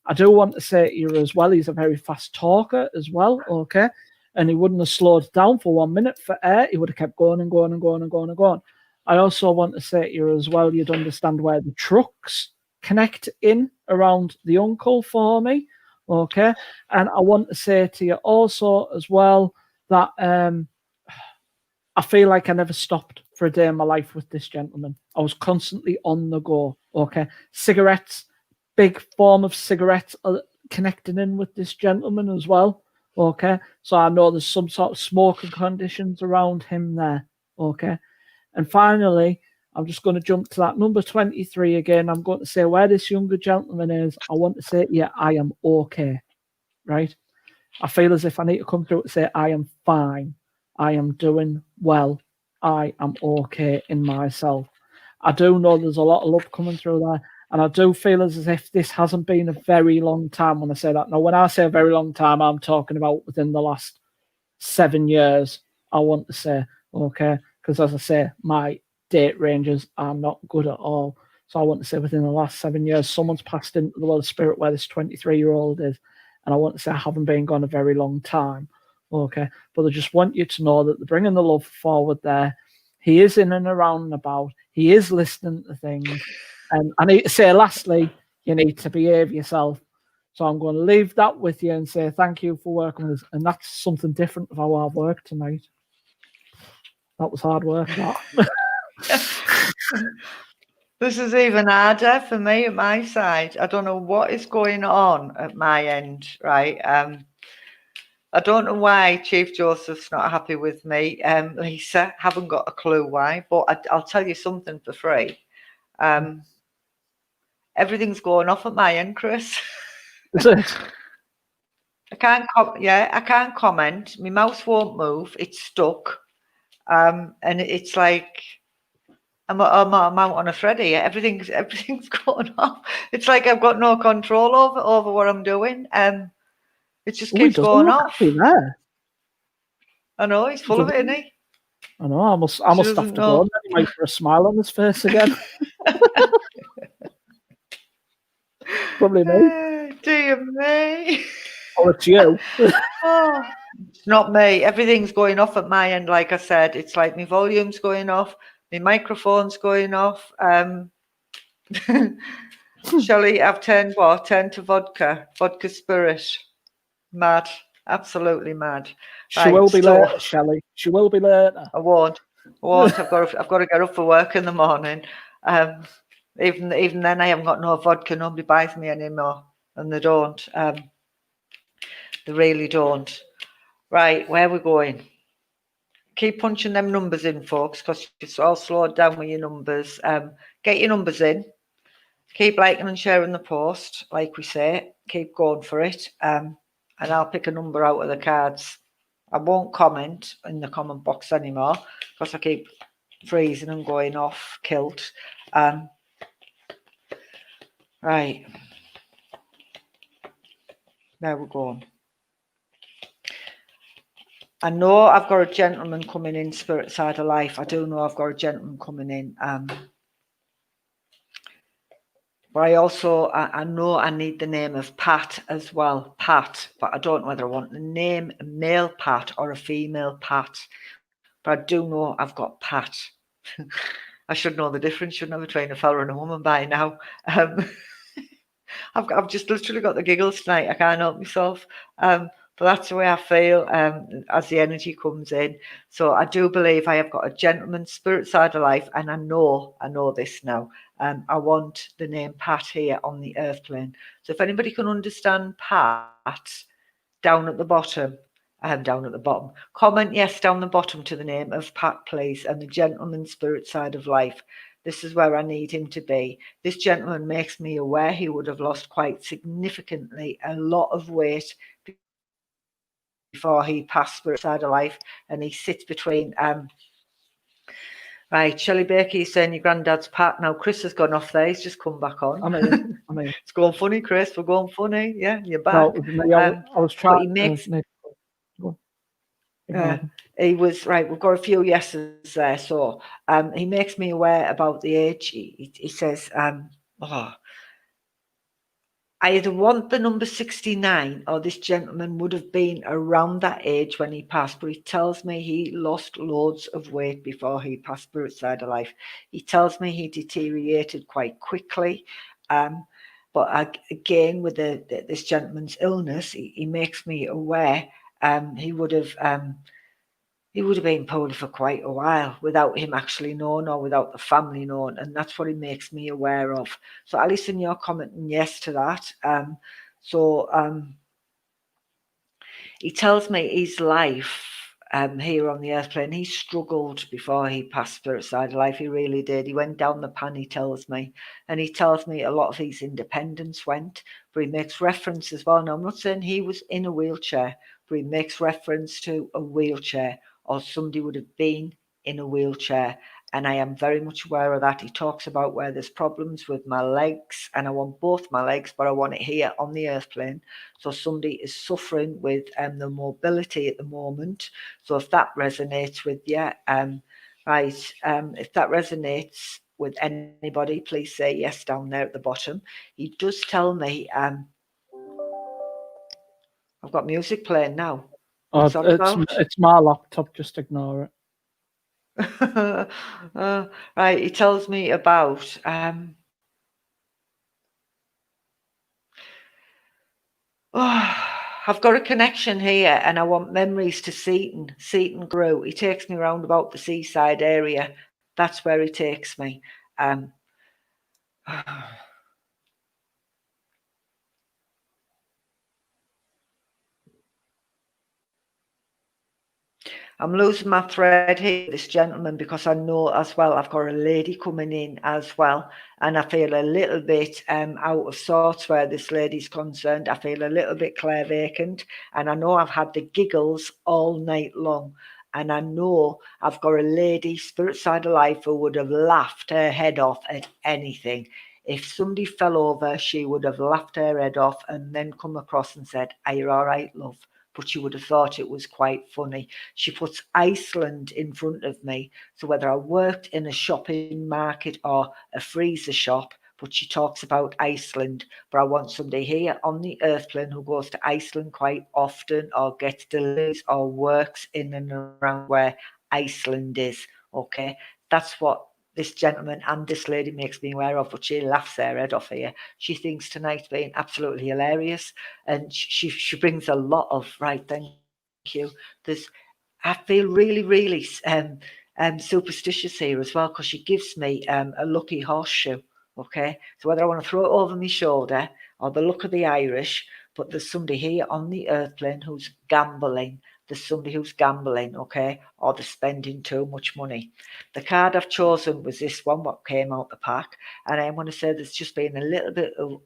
I do want to say to you as well, he's a very fast talker as well. Okay. And he wouldn't have slowed down for 1 minute for air. He would have kept going and going and going and going and going. I also want to say to you as well, you'd understand where the trucks connect in around the uncle for me. Okay. And I want to say to you also as well that I feel like I never stopped for a day in my life with this gentleman. I was constantly on the go. Okay, cigarettes, big form of cigarettes are connecting in with this gentleman as well. Okay, so I know there's some sort of smoking conditions around him there. Okay, and finally, I'm just going to jump to that number 23 again. I'm going to say where this younger gentleman is. I want to say, yeah, I am okay, right? I feel as if I need to come through to say, I am fine. I am doing well. I am okay in myself. I do know there's a lot of love coming through there. And I do feel as if this hasn't been a very long time when I say that. Now, when I say a very long time, I'm talking about within the last 7 years, I want to say, okay? Because as I say, my date ranges are not good at all. So I want to say within the last 7 years, someone's passed into the world of spirit where this 23-year-old is. And I want to say I haven't been gone a very long time, okay? But I just want you to know that they're bringing the love forward there. He is in and around and about. He is listening to things. And I need to say, lastly, you need to behave yourself. So I'm going to leave that with you and say thank you for working with us. And that's something different of how I've worked tonight. That was hard work, that. This is even harder for me at my side. I don't know what is going on at my end, right? I don't know why Chief Joseph's not happy with me. Lisa, haven't got a clue why, but I'll tell you something for free. Everything's going off at my end, Chris. Is it? I can't comment. My mouse won't move. It's stuck. And it's like I'm out on a thread here. Everything's going off. It's like I've got no control over what I'm doing. It just keeps going off. There. I know he's full of it, isn't he? I know. I must have to go. And he might put a smile on his face again. Probably me. Dear me. Or it's you. Oh, it's not me. Everything's going off at my end. Like I said, it's like my volume's going off, my microphone's going off. Shelley, I've turned to vodka spirit. Mad, absolutely mad. She will be later, Shelley. She will be later. I won't. I've got to get up for work in the morning. Even then, I haven't got no vodka. Nobody buys me anymore, and they don't. They really don't. Right, where are we going? Keep punching them numbers in, folks, because it's all slowed down with your numbers. Get your numbers in. Keep liking and sharing the post, like we say. Keep going for it. And I'll pick a number out of the cards. I won't comment in the comment box anymore because I keep freezing and going off kilt. Right. There we go. I know I've got a gentleman coming in, spirit side of life. I do know I've got a gentleman coming in. But I know I need the name of Pat as well. Pat. But I don't know whether I want the name a male Pat or a female Pat. But I do know I've got Pat. I should know the difference, shouldn't I, between a fella and a woman by now. I've just literally got the giggles tonight. I can't help myself. But that's the way I feel as the energy comes in. So I do believe I have got a gentleman's spirit side of life, and I know this now. I want the name Pat here on the earth plane. So if anybody can understand Pat, down at the bottom, comment yes down the bottom to the name of Pat, please, and the gentleman's spirit side of life. This is where I need him to be. This gentleman makes me aware he would have lost quite significantly a lot of weight before he passed spirit side of life, and he sits between right, Shelley Baker, you're saying your granddad's Pat. Now Chris has gone off there, he's just come back on. I mean. It's going funny, Chris. We're going funny. Yeah, you're back. No, I was trying. He was right. We've got a few yeses there. So he makes me aware about the age. He says, I either want the number 69 or this gentleman would have been around that age when he passed, but he tells me he lost loads of weight before he passed spirit side of life. He tells me he deteriorated quite quickly. But again, with this gentleman's illness, he makes me aware he would have he would have been poorly for quite a while without him actually knowing or without the family knowing, and that's what he makes me aware of. So Alison, you're commenting yes to that. He tells me his life here on the earth plane, he struggled before he passed spirit side of life. He really did. He went down the pan, he tells me. And he tells me a lot of his independence went, but he makes reference as well. Now, I'm not saying he was in a wheelchair, but he makes reference to a wheelchair or somebody would have been in a wheelchair. And I am very much aware of that. He talks about where there's problems with my legs, and I want both my legs, but I want it here on the earth plane. So somebody is suffering with the mobility at the moment. So if that resonates with you, if that resonates with anybody, please say yes down there at the bottom. He does tell me, I've got music playing now. What's that about? It's my laptop. Just ignore it. Right, he tells me about I've got a connection here and I want memories to Seaton Grew. He takes me round about the seaside area. That's where he takes me. I'm losing my thread here, this gentleman, because I know as well I've got a lady coming in as well, and I feel a little bit out of sorts where this lady's concerned. I feel a little bit clairvacant, and I know I've had the giggles all night long, and I know I've got a lady, spirit side of life, who would have laughed her head off at anything. If somebody fell over, she would have laughed her head off and then come across and said, "Are you all right, love?" But she would have thought it was quite funny. She puts Iceland in front of me. So whether I worked in a shopping market or a freezer shop, but she talks about Iceland. But I want somebody here on the earth plane who goes to Iceland quite often or gets deliveries or works in and around where Iceland is. Okay, that's what this gentleman and this lady makes me aware of, but she laughs her head off here. She thinks tonight's been absolutely hilarious, and she brings a lot of right. Thank you. I feel really superstitious here as well because she gives me a lucky horseshoe. Okay, so whether I want to throw it over my shoulder or the look of the Irish, but there's somebody here on the earth plane who's gambling. There's somebody who's gambling, okay, or they're spending too much money. The card I've chosen was this one, what came out the pack, and I want to say there's just been a little bit of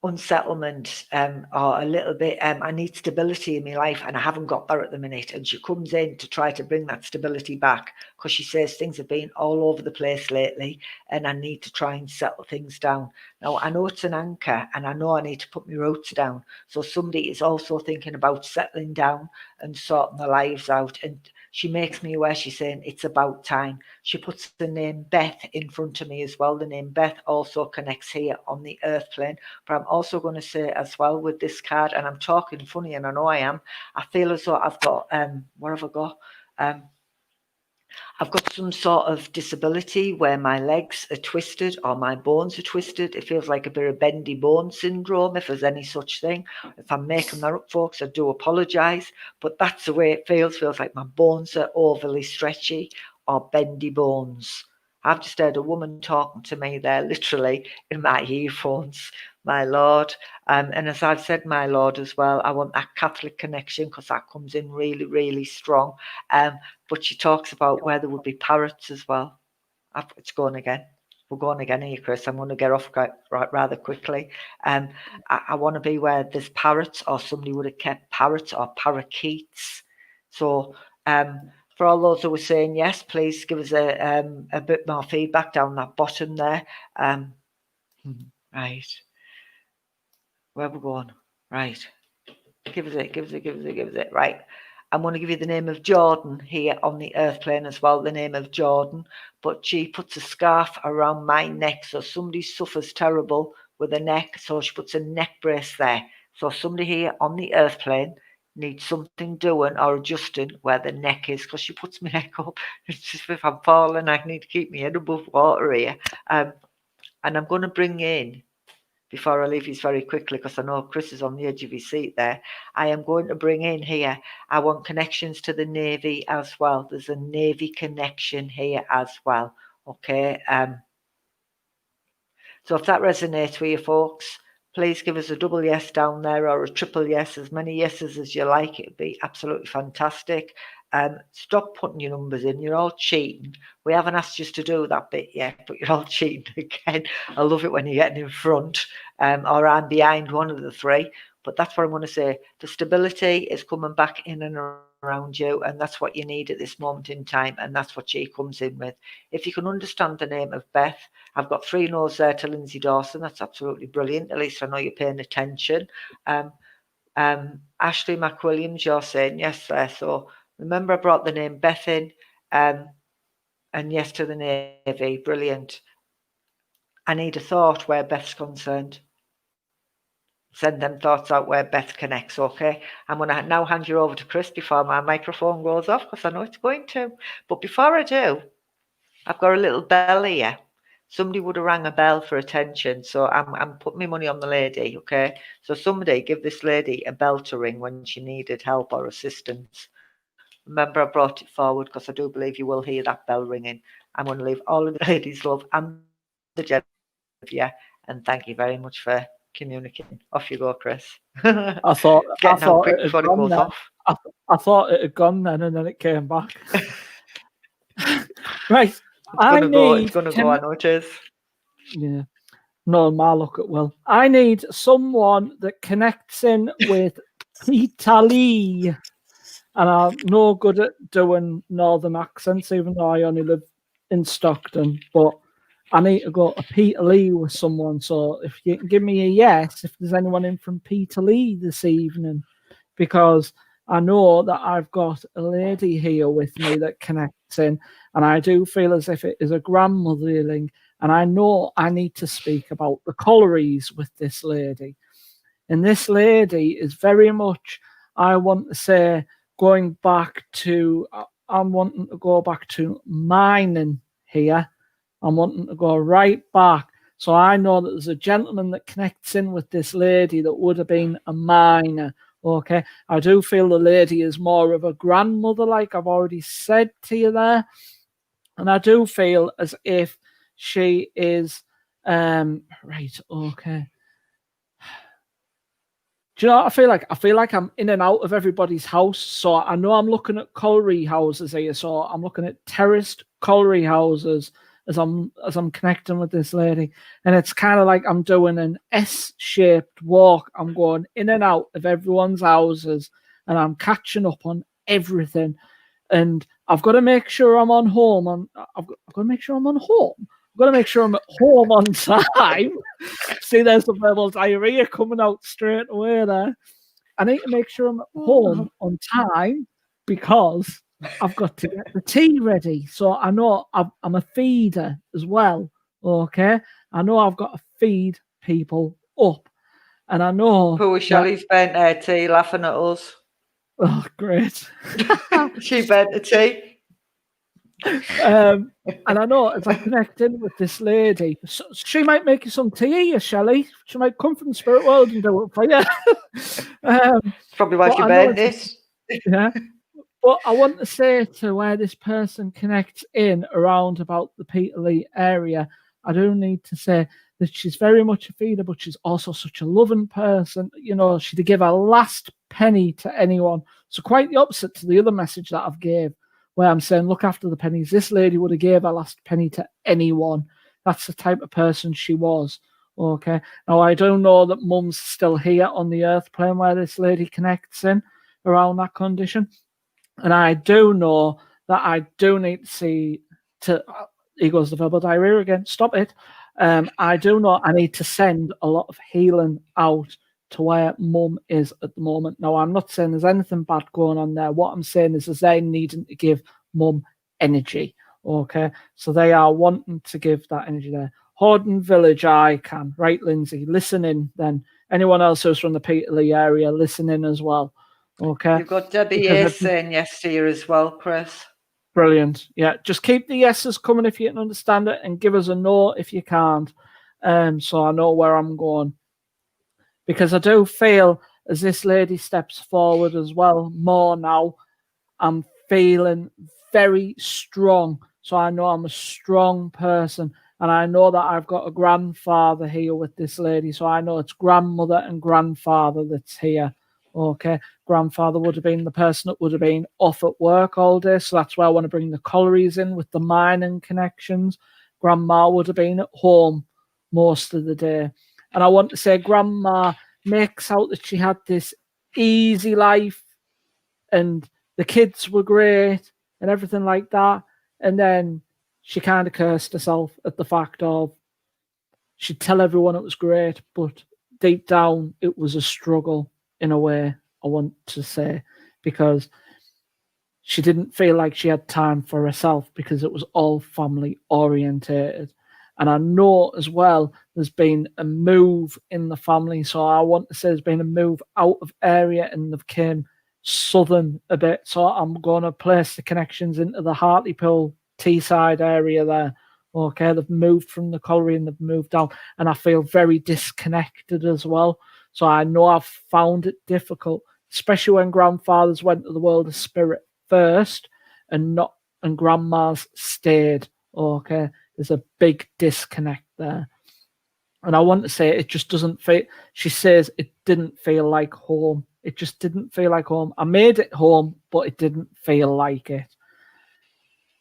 unsettlement or a little bit I need stability in my life and I haven't got that at the minute, and she comes in to try to bring that stability back because she says things have been all over the place lately and I need to try and settle things down. Now I know it's an anchor and I know I need to put my roots down, so somebody is also thinking about settling down and sorting their lives out, and she makes me aware, she's saying it's about time. She puts the name Beth in front of me as well. The name Beth also connects here on the earth plane. But I'm also going to say as well with this card, and I'm talking funny and I know I am, I feel as though I've got, what have I got? I've got some sort of disability where my legs are twisted or my bones are twisted. It feels like a bit of bendy bone syndrome, if there's any such thing. If I'm making that up, folks, I do apologise. But that's the way it feels. Feels like my bones are overly stretchy or bendy bones. I've just heard a woman talking to me there, literally, in my earphones. My Lord. And as I've said, my Lord, as well, I want that Catholic connection because that comes in really strong. But she talks about where there would be parrots as well. It's going again. We're going again here, Chris. I'm going to get off rather quickly. I want to be where there's parrots or somebody would have kept parrots or parakeets. So for all those who are saying yes, please give us a bit more feedback down that bottom there. Right. Where we're going? Right. Give us it. Right. I'm going to give you the name of Jordan here on the earth plane as well, the name of Jordan. But she puts a scarf around my neck. So somebody suffers terrible with a neck. So she puts a neck brace there. So somebody here on the earth plane needs something doing or adjusting where the neck is, because she puts my neck up. It's just if I'm falling, I need to keep my head above water here. And I'm going to bring in, before I leave you very quickly, because I know Chris is on the edge of his seat there, I am going to bring in here, I want connections to the Navy as well. There's a Navy connection here as well. Okay. So if that resonates with you folks, please give us a double yes down there or a triple yes, as many yeses as you like. It'd be absolutely fantastic. Stop putting your numbers in. You're all cheating. We haven't asked you to do that bit yet, but you're all cheating again. I love it when you're getting in front, or I'm behind, one of the three. But that's what I want to say. The stability is coming back in and around you, and that's what you need at this moment in time, and that's what she comes in with. If you can understand the name of Beth, I've got 3 no's there to Lindsay Dawson. That's absolutely brilliant. At least I know you're paying attention. Ashley McWilliams, you're saying yes there. So remember, I brought the name Beth in, and yes to the Navy. Brilliant. I need a thought where Beth's concerned. Send them thoughts out where Beth connects, okay? I'm going to now hand you over to Chris before my microphone goes off, because I know it's going to. But before I do, I've got a little bell here. Somebody would have rang a bell for attention, so I'm putting my money on the lady, okay? So somebody give this lady a bell to ring when she needed help or assistance. Remember, I brought it forward because I do believe you will hear that bell ringing. I'm going to leave all of the ladies' love and the gentlemen with you, and thank you very much for communicating. Off you go, Chris. I thought Getting out quick it had before it gone goes then. off. I thought it had gone then, and then it came back. Right. It's gonna go. I know it is. Yeah. No, my look at Will. I need someone that connects in with Peter Lee. And I'm no good at doing northern accents, even though I only live in Stockton. But I need to go to Peter Lee with someone. So if you can give me a yes, if there's anyone in from Peter Lee this evening, because I know that I've got a lady here with me that connects in, and I do feel as if it is a grandmotherling, and I know I need to speak about the collieries with this lady. And this lady is very much, I want to say, going back to, I'm wanting to go back to mining here. I'm wanting to go right back. So I know that there's a gentleman that connects in with this lady that would have been a miner. Okay. I do feel the lady is more of a grandmother, like I've already said to you there. And I do feel as if she is, right. Okay. Do you know what I feel like? I feel like I'm in and out of everybody's house. So I know I'm looking at colliery houses here. So I'm looking at terraced colliery houses as I'm connecting with this lady. And it's kind of like I'm doing an S-shaped walk. I'm going in and out of everyone's houses, and I'm catching up on everything. And I've got to make sure I'm on home. I've got to make sure I'm on home. I've got to make sure I'm at home on time. See, there's the verbal diarrhea coming out straight away there. I need to make sure I'm at home on time because I've got to get the tea ready. So I know I'm a feeder as well. Okay. I know I've got to feed people up. And I know. Poor Shelley spent her tea laughing at us. Oh, great. She bent the tea. And I know as I connect in with this lady, she might make you some tea, Shelley. She might come from the spirit world and do it for you. Probably why she bent this. Yeah. But I want to say to where this person connects in around about the Peter Lee area, I do need to say that she's very much a feeder, but she's also such a loving person. You know, she'd give her last penny to anyone. So quite the opposite to the other message that I've gave, where I'm saying, look after the pennies. This lady would have gave her last penny to anyone. That's the type of person she was. Okay. Now, I do know that Mum's still here on the earth plane where this lady connects in around that condition. And I do know that I do need to see to, here goes the verbal diarrhea again, stop it. I do know I need to send a lot of healing out to where Mum is at the moment. Now, I'm not saying there's anything bad going on there. What I'm saying is they needing to give Mum energy, okay? So they are wanting to give that energy there. Horden Village, I can. Right, Lindsay, listen in then. Anyone else who's from the Peter Lee area, listen in as well. Okay. You've got Debbie yes saying yes to you as well, Chris. Brilliant. Yeah, just keep the yeses coming if you can understand it, and give us a no if you can't. So I know where I'm going. because I do feel as this lady steps forward as well more now, I'm feeling very strong. So I know I'm a strong person, and I know that I've got a grandfather here with this lady. So I know it's grandmother and grandfather that's here. Okay. Grandfather would have been the person that would have been off at work all day. So that's why I want to bring the collieries in with the mining connections. Grandma would have been at home most of the day. And I want to say grandma makes out that she had this easy life and the kids were great and everything like that. And then she kind of cursed herself at the fact of she'd tell everyone it was great, but deep down it was a struggle in a way, I want to say, because she didn't feel like she had time for herself because it was all family orientated. And I know as well there's been a move in the family. So I want to say there's been a move out of area and they've came southern a bit. So I'm going to place the connections into the Hartlepool Teesside area there. Okay, they've moved from the colliery and they've moved down. And I feel very disconnected as well. So I know I've found it difficult, especially when grandfathers went to the world of spirit first and grandmas stayed. Okay, there's a big disconnect there, and I want to say it just doesn't feel. She says it didn't feel like home. It just didn't feel like home. I made it home, but it didn't feel like it.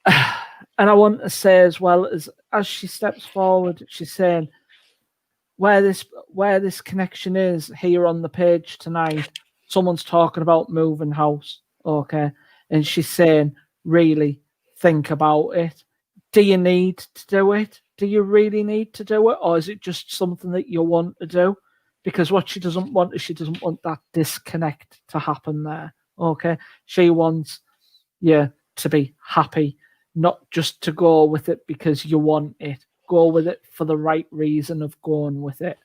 And I want to say as well as she steps forward, she's saying where this connection is here on the page tonight. Someone's talking about moving house, okay, and she's saying, really think about it. Do you need to do it? Do you really need to do it, or is it just something that you want to do? Because what she doesn't want is she doesn't want that disconnect to happen there. Okay, she wants you to be happy, not just to go with it because you want it. Go with it for the right reason of going with it.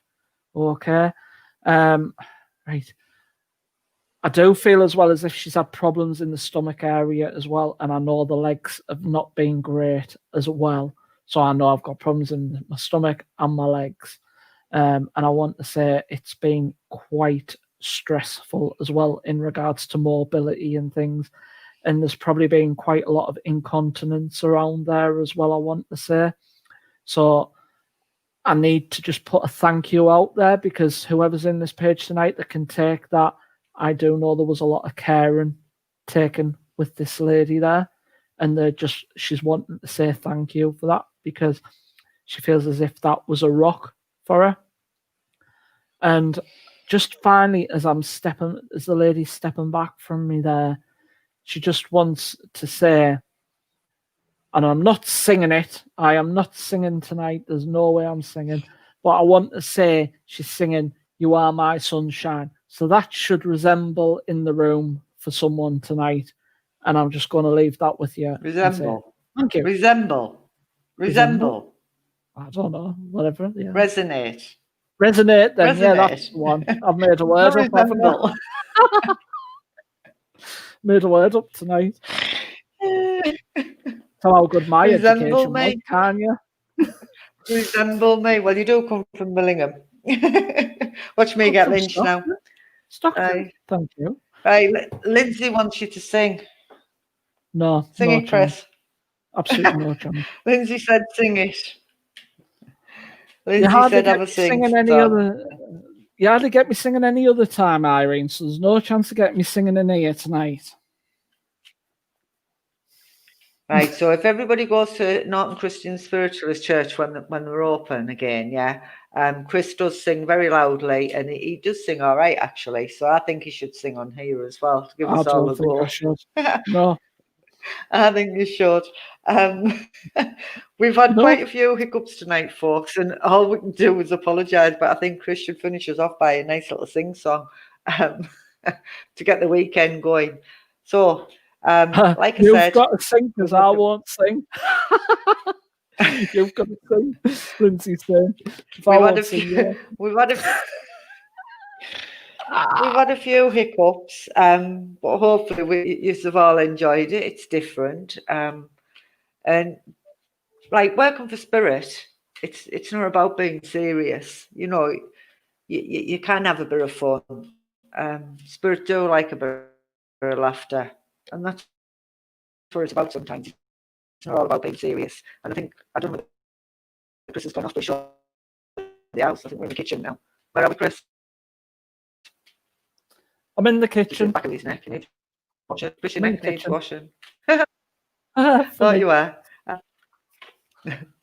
Okay. Right. I do feel as well as if she's had problems in the stomach area as well. And I know the legs have not been great as well. So I know I've got problems in my stomach and my legs. And I want to say it's been quite stressful as well in regards to mobility and things. And there's probably been quite a lot of incontinence around there as well, I want to say. So I need to just put a thank you out there because whoever's in this page tonight that can take that, I do know there was a lot of caring taken with this lady there. And she's wanting to say thank you for that because she feels as if that was a rock for her. And just finally, as the lady's stepping back from me there, she just wants to say, and I'm not singing it. I am not singing tonight. There's no way I'm singing. But I want to say she's singing, "You Are My Sunshine." So that should resemble in the room for someone tonight. And I'm just going to leave that with you. Resemble. Thank you. Resemble. I don't know. Whatever. Yeah. Resonate. Resonate then. Resonate. Yeah, that's the one. I've made a word up. Resemble. Made a word up tonight. Tell how good my education was, can you? Resemble me. Well, you do come from Millingham. Watch me get lynched now. Stockton. Thank you. Right, Lindsay wants you to sing. No. Sing it, Chris. Absolutely no chance. Lindsay said sing it. Lindsay you said have a sing. You hardly get me singing any other time, Irene, so there's no chance of getting me singing in here tonight. Right, so if everybody goes to Norton Christian Spiritualist Church when they're open again, yeah, Chris does sing very loudly, and he does sing all right actually. So I think he should sing on here as well to give us all a go. I should. No, I think you should. We've had quite a few hiccups tonight, folks, and all we can do is apologise. But I think Chris should finish us off by a nice little sing song to get the weekend going. So. Like I You've said, got to sing because I won't sing. You've got to sing, Lindsay said. We've had a few hiccups, but hopefully you've all enjoyed it. It's different, and like working for spirit, it's not about being serious. You know, you can have a bit of fun. Spirit do like a bit of laughter, and that's what it's about sometimes. It's not all about being serious. And I think, I don't know whether Chris has gone off to show the house. I think we're in the kitchen now. Where are we, Chris? I'm in the He's in kitchen. the back of his neck. He needs washing. Chris, your I'm in neck the needs kitchen. washing. Ah, Oh, funny. you are.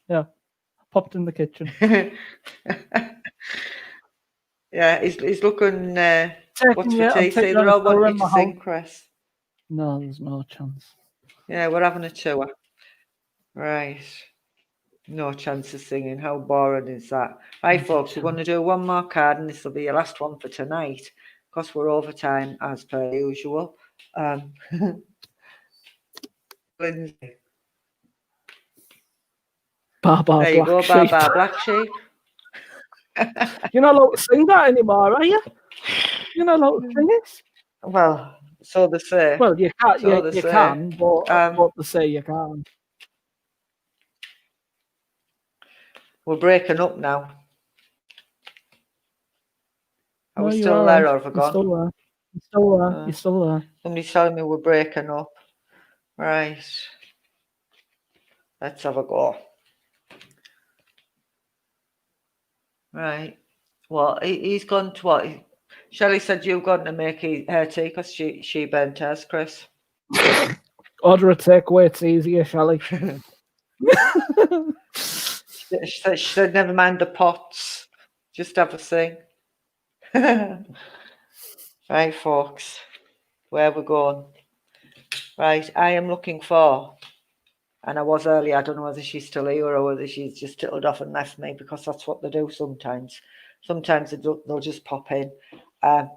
Yeah, popped in the kitchen. Yeah, he's looking. What's Taking for it. I'm tea? See, taking they're on a all tour wanting in you to my house. sing, Chris. No, there's no chance. Yeah, we're having a tour. Right. No chance of singing. How boring is that? Right, folks, we're going to do one more card, and this will be your last one for tonight, because we're overtime as per usual. Lindsay. Baba There you Black go, Sheep. Baba Black Sheep. You're not allowed to sing that anymore, are you? You're not allowed to sing it. Well, so they say. Well, you can't. So they You say. can, but they say you can't. We're breaking up now. Are No, we you're still all there, right. or have we You're gone? still there. You're still there. You're still there. Somebody's telling me we're breaking up. Right. Let's have a go. Right. Well, he's gone to what? Shelley said you've gone to make her tea because she burnt hers, Chris. Order a takeaway. It's easier, Shelley. She said, never mind the pots. Just have a sing. Right, folks. Where we're going. Right, I am looking for, and I was earlier, I don't know whether she's still here or whether she's just tittled off and left me, because that's what they do sometimes. Sometimes they'll just pop in. I'd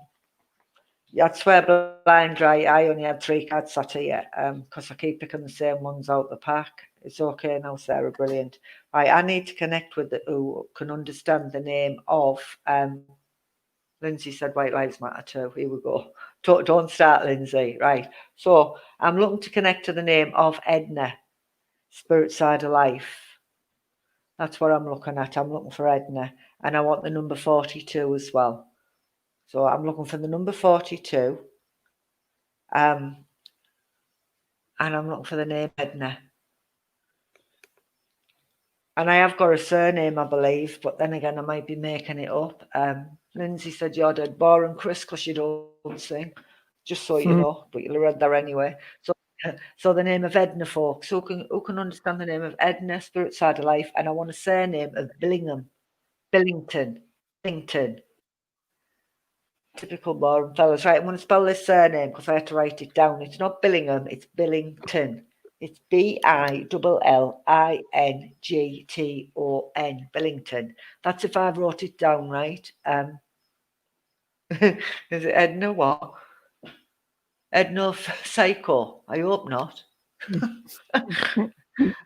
swear blind, right? I only had 3 cards sat here because I keep picking the same ones out the pack. It's okay now, Sarah, brilliant. Right, I need to connect with who can understand the name of, Lindsay said White Lives Matter too. Here we go. Don't start, Lindsay. Right, so I'm looking to connect to the name of Edna, Spirit Side of Life. That's what I'm looking at. I'm looking for Edna, and I want the number 42 as well. So I'm looking for the number 42. And I'm looking for the name Edna. And I have got a surname, I believe, but then again, I might be making it up. Lindsay said you're dead boring, Chris, because you don't sing. Just so you know, but you'll have read there anyway. So the name of Edna, folks. Who can understand the name of Edna, Spirit Side of Life? And I want a surname of Billington. Typical boring fellas. Right, I'm going to spell this surname because I had to write it down. It's not Billingham, it's Billington. It's Billington. Billington. That's if I wrote it down right. Is it Edna what? Edna Psycho? I hope not. I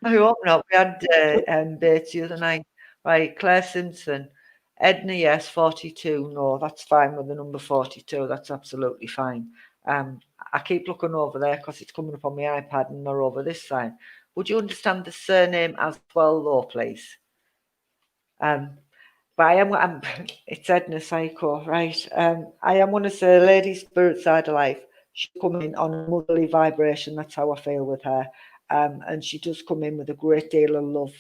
hope not. We had Bates the other night. Right, Claire Simpson. Edna, yes, 42. No, that's fine with the number 42. That's absolutely fine. I keep looking over there because it's coming up on my iPad and they're over this side. Would you understand the surname as well, though, please? But it's Edna Psycho, right? I am going to say Lady Spirit Side of Life. She's coming on a motherly vibration. That's how I feel with her. And she does come in with a great deal of love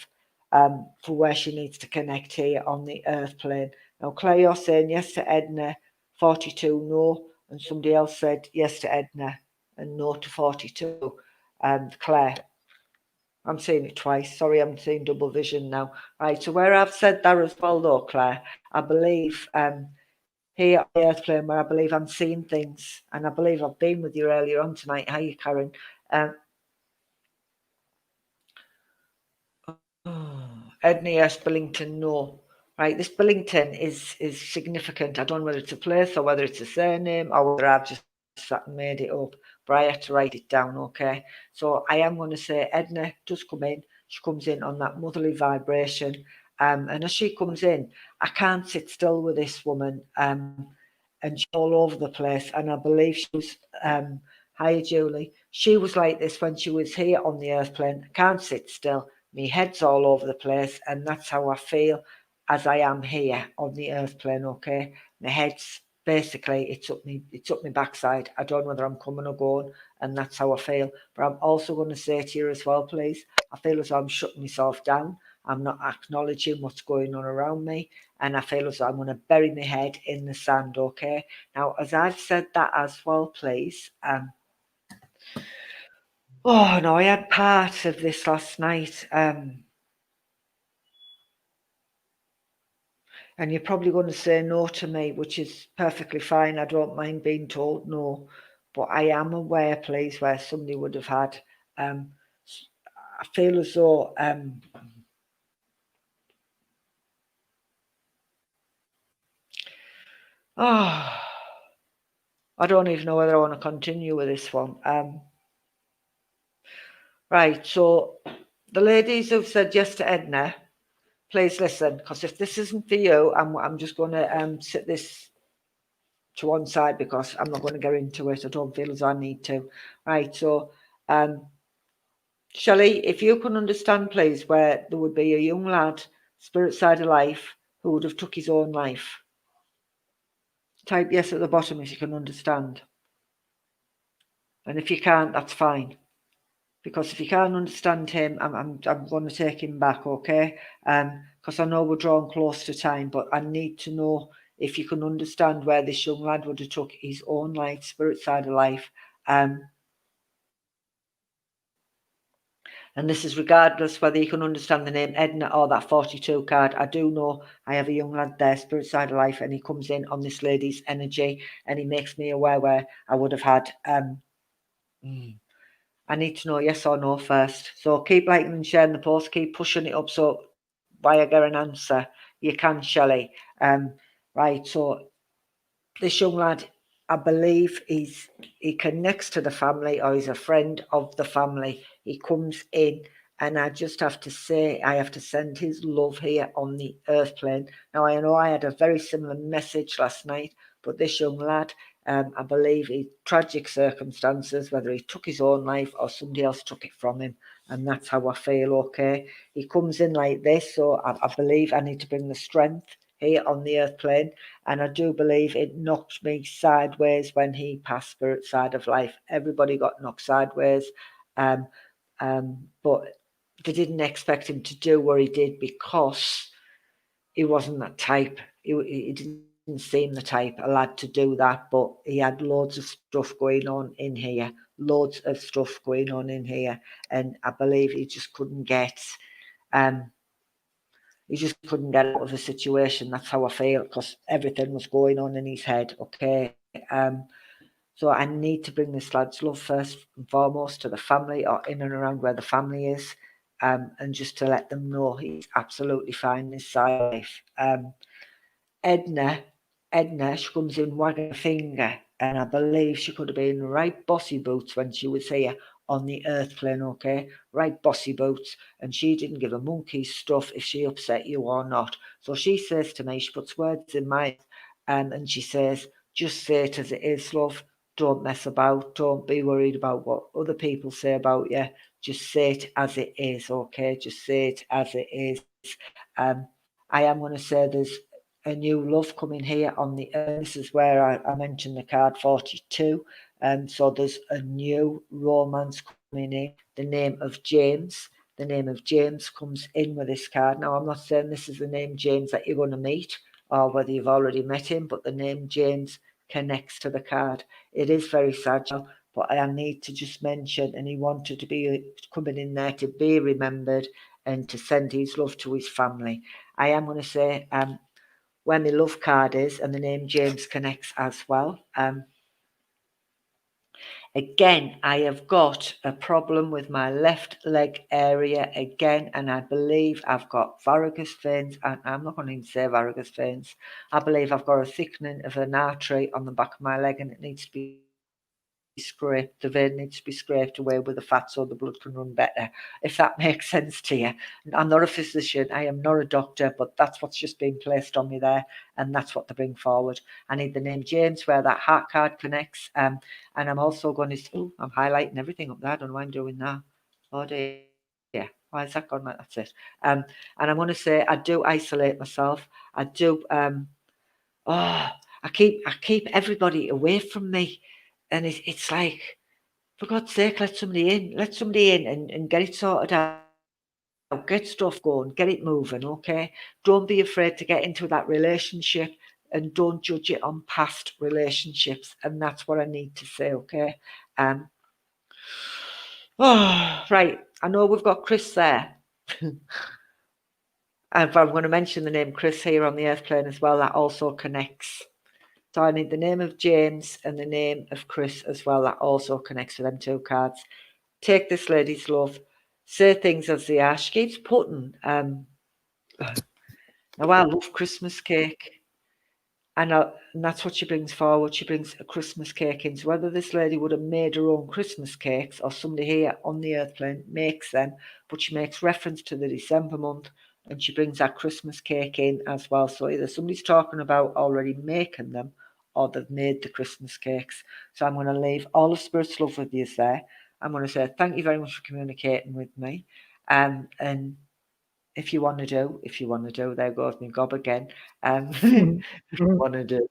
for where she needs to connect here on the earth plane. Now, Claire, you're saying yes to Edna, 42, no. And somebody else said yes to Edna and no to 42. Claire. I'm saying it twice. Sorry, I'm seeing double vision now. Right, so where I've said that as well, though, Claire, I believe here on the earth plane where I believe I'm seeing things, and I believe I've been with you earlier on tonight. How are you, Karen? Edna, yes, Billington, no. Right, this Billington is significant. I don't know whether it's a place or whether it's a surname or whether I've just sat and made it up, but I had to write it down, okay? So I am going to say Edna does come in. She comes in on that motherly vibration. And as she comes in, I can't sit still with this woman. And she's all over the place. And I believe she was, hi, Julie. She was like this when she was here on the earth plane. I can't sit still. My head's all over the place, and that's how I feel. as I am here on the earth plane, okay? My head's basically, it's up my backside. I don't know whether I'm coming or going, and that's how I feel. But I'm also going to say to you as well, please, I feel as though I'm shutting myself down. I'm not acknowledging what's going on around me, and I feel as though I'm going to bury my head in the sand, okay? Now, as I've said that as well, please, oh no, I had part of this last night, and you're probably going to say no to me, which is perfectly fine. I don't mind being told no, but I am aware, please, where somebody would have had. I feel as though I don't even know whether I want to continue with this one. Right, so the ladies who've said yes to Edna, please listen, because if this isn't for you, I'm just going to sit this to one side because I'm not going to get into it. I don't feel as I need to. Right, so Shelley, if you can understand, please, where there would be a young lad, spirit side of life, who would have took his own life. Type yes at the bottom if you can understand. And if you can't, that's fine. Because if you can't understand him, I'm going to take him back, okay? Because I know we're drawing close to time, but I need to know if you can understand where this young lad would have took his own life, spirit side of life. And this is regardless whether you can understand the name Edna or that 42 card. I do know I have a young lad there, spirit side of life, and he comes in on this lady's energy, and he makes me aware where I would have had. I need to know yes or no first. So keep liking and sharing the post, keep pushing it up so why I get an answer. You can, Shelley. Right, so this young lad, I believe he connects to the family, or he's a friend of the family. He comes in, and I just have to say, I have to send his love here on the earth plane. Now, I know I had a very similar message last night, but this young lad, I believe in tragic circumstances, whether he took his own life or somebody else took it from him. And that's how I feel, okay? He comes in like this, so I believe I need to bring the strength here on the earth plane. And I do believe it knocked me sideways when he passed spirit side of life. Everybody got knocked sideways. But they didn't expect him to do what he did because he wasn't that type. He didn't seem the type, a lad, to do that, but he had loads of stuff going on in here, loads of stuff going on in here, and I believe he just couldn't get out of the situation. That's how I feel, because everything was going on in his head, okay? So I need to bring this lad's love first and foremost to the family, or in and around where the family is, and just to let them know he's absolutely fine this side of life. Edna, she comes in wagging a finger, and I believe she could have been right bossy boots when she was here on the earth plane, okay? Right bossy boots, and she didn't give a monkey's stuff if she upset you or not. So she says to me, she puts words in my mouth, and she says, just say it as it is, love. Don't mess about. Don't be worried about what other people say about you. Just say it as it is, okay? Just say it as it is. I am going to say there's a new love coming here on the earth. This is where I mentioned the card 42. So there's a new romance coming in. The name of James. The name of James comes in with this card. Now, I'm not saying this is the name James that you're going to meet, or whether you've already met him, but the name James connects to the card. It is very sad, but I need to just mention, and he wanted to be coming in there to be remembered and to send his love to his family. I am going to say where my love card is, and the name James connects as well. Again, I have got a problem with my left leg area again, and I believe I've got varicose veins, and I'm not going to even say varicose veins. I believe I've got a thickening of an artery on the back of my leg, and it needs to be scraped. The vein needs to be scraped away with the fat so the blood can run better, if that makes sense to you. I'm not a physician, I am not a doctor, but that's what's just been placed on me there, and that's what to bring forward. I need the name James where that heart card connects, and I'm also going to, I'm highlighting everything up there. I don't know why I'm doing that. Oh dear. Why is that gone? That's it. And I'm going to say I do isolate myself. I do. I keep everybody away from me, and it's like, for God's sake, let somebody in and get it sorted out. Get stuff going, get it moving, okay? Don't be afraid to get into that relationship and don't judge it on past relationships. And that's what I need to say, okay? Right. I know we've got Chris there. And I'm going to mention the name Chris here on the earth plane as well. That also connects. So I need the name of James and the name of Chris as well. That also connects to them two cards. Take this lady's love. Say things as they are. She keeps putting. Now I love Christmas cake. And that's what she brings forward. She brings a Christmas cake in. So whether this lady would have made her own Christmas cakes or somebody here on the earth plane makes them, but she makes reference to the December month and she brings that Christmas cake in as well. So either somebody's talking about already making them or they've made the Christmas cakes. So I'm going to leave all of Spirit's love with you there. I'm going to say thank you very much for communicating with me. And if you want to do, there goes my gob again. If you want to do,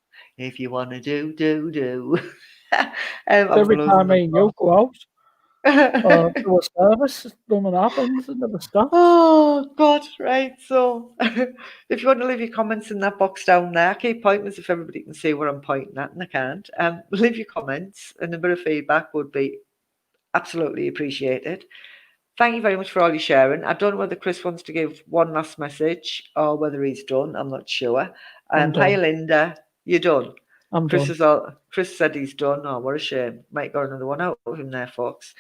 do. Every time me and you go out or do a service, nothing happens, it never stops. Oh, God, right. So if you want to leave your comments in that box down there, I keep pointing as if everybody can see what I'm pointing at, and I can't. Leave your comments, and a bit of feedback would be absolutely appreciated. Thank you very much for all your sharing. I don't know whether Chris wants to give one last message or whether he's done. I'm not sure. Hi, Linda. You're done. I'm Chris done. Chris said he's done. Oh, what a shame. Might got another one out of him there, folks.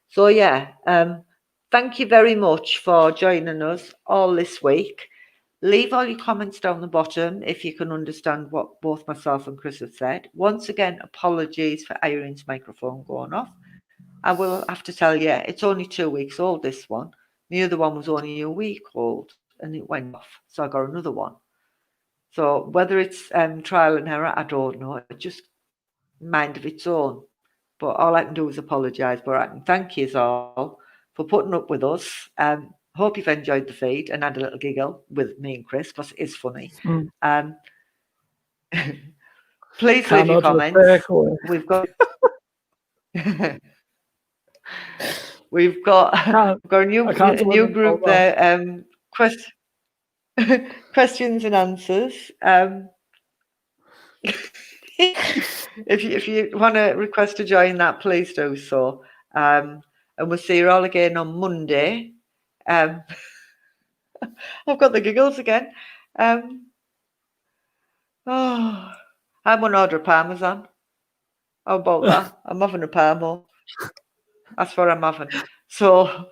So yeah. Thank you very much for joining us all this week. Leave all your comments down the bottom if you can understand what both myself and Chris have said. Once again, apologies for Irene's microphone going off. I will have to tell you, it's only 2 weeks old, this one. The other one was only a week old and it went off. So I got another one. So whether it's trial and error, I don't know. It just mind of its own. But all I can do is apologise. But I can thank you all for putting up with us. Hope you've enjoyed the feed and had a little giggle with me and Chris because it is funny. Please leave your comments. We've got a new group there. Questions and answers. If you want to request to join that, please do so. And we'll see you all again on Monday. I've got the giggles again. I'm on order Parmesan. How about that? I'm having a Parmo. That's what I'm having. So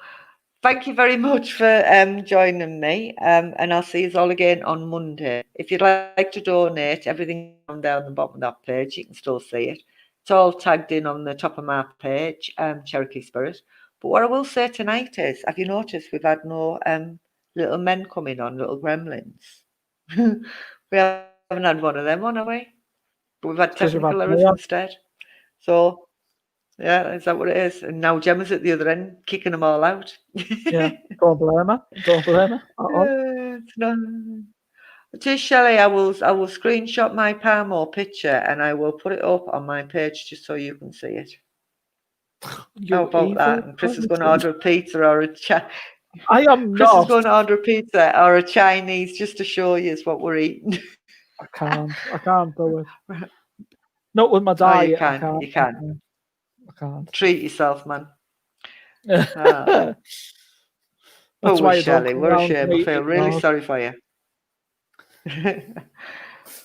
thank you very much for joining me. And I'll see you all again on Monday. If you'd like to donate, everything down the bottom of that page, you can still see it. It's all tagged in on the top of my page, Cherokee Spirit. But what I will say tonight is, have you noticed we've had no little men coming on, little gremlins? We haven't had one of them on, have we? But we've had technical errors instead. So, yeah, is that what it is? And now Gemma's at the other end, kicking them all out. Yeah, don't blame her. Don't blame her. It's not. Just Shelley, I will screenshot my Parmo picture and I will put it up on my page just so you can see it. How about that? And Chris is going to order a pizza or a I am Chris not. is going to order a pizza or a Chinese just to show you what we're eating. I can't do it. Not with my diet. You can. I can't. Treat yourself, man. That's poor Shelley. What a shame. I feel really sorry for you.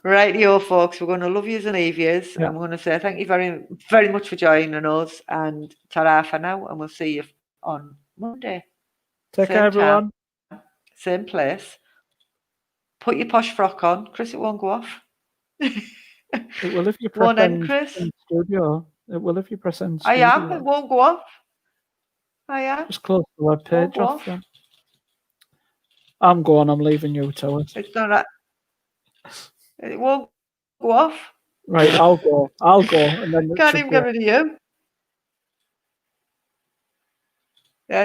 Rightio, folks. We're going to love yous and leave yous. Yeah. I'm going to say thank you very, very much for joining us. And ta-ra for now. And we'll see you on Monday. Take care, everyone. Same place. Put your posh frock on. Chris, it won't go off. It will if you press in studio. It will if you press in studio. I am. It won't go off. I am. Just close the web page off. Then. I'm going. I'm leaving you to it. It's not that. It won't go off. Right, I'll go. And then can't even get rid of you. Yeah.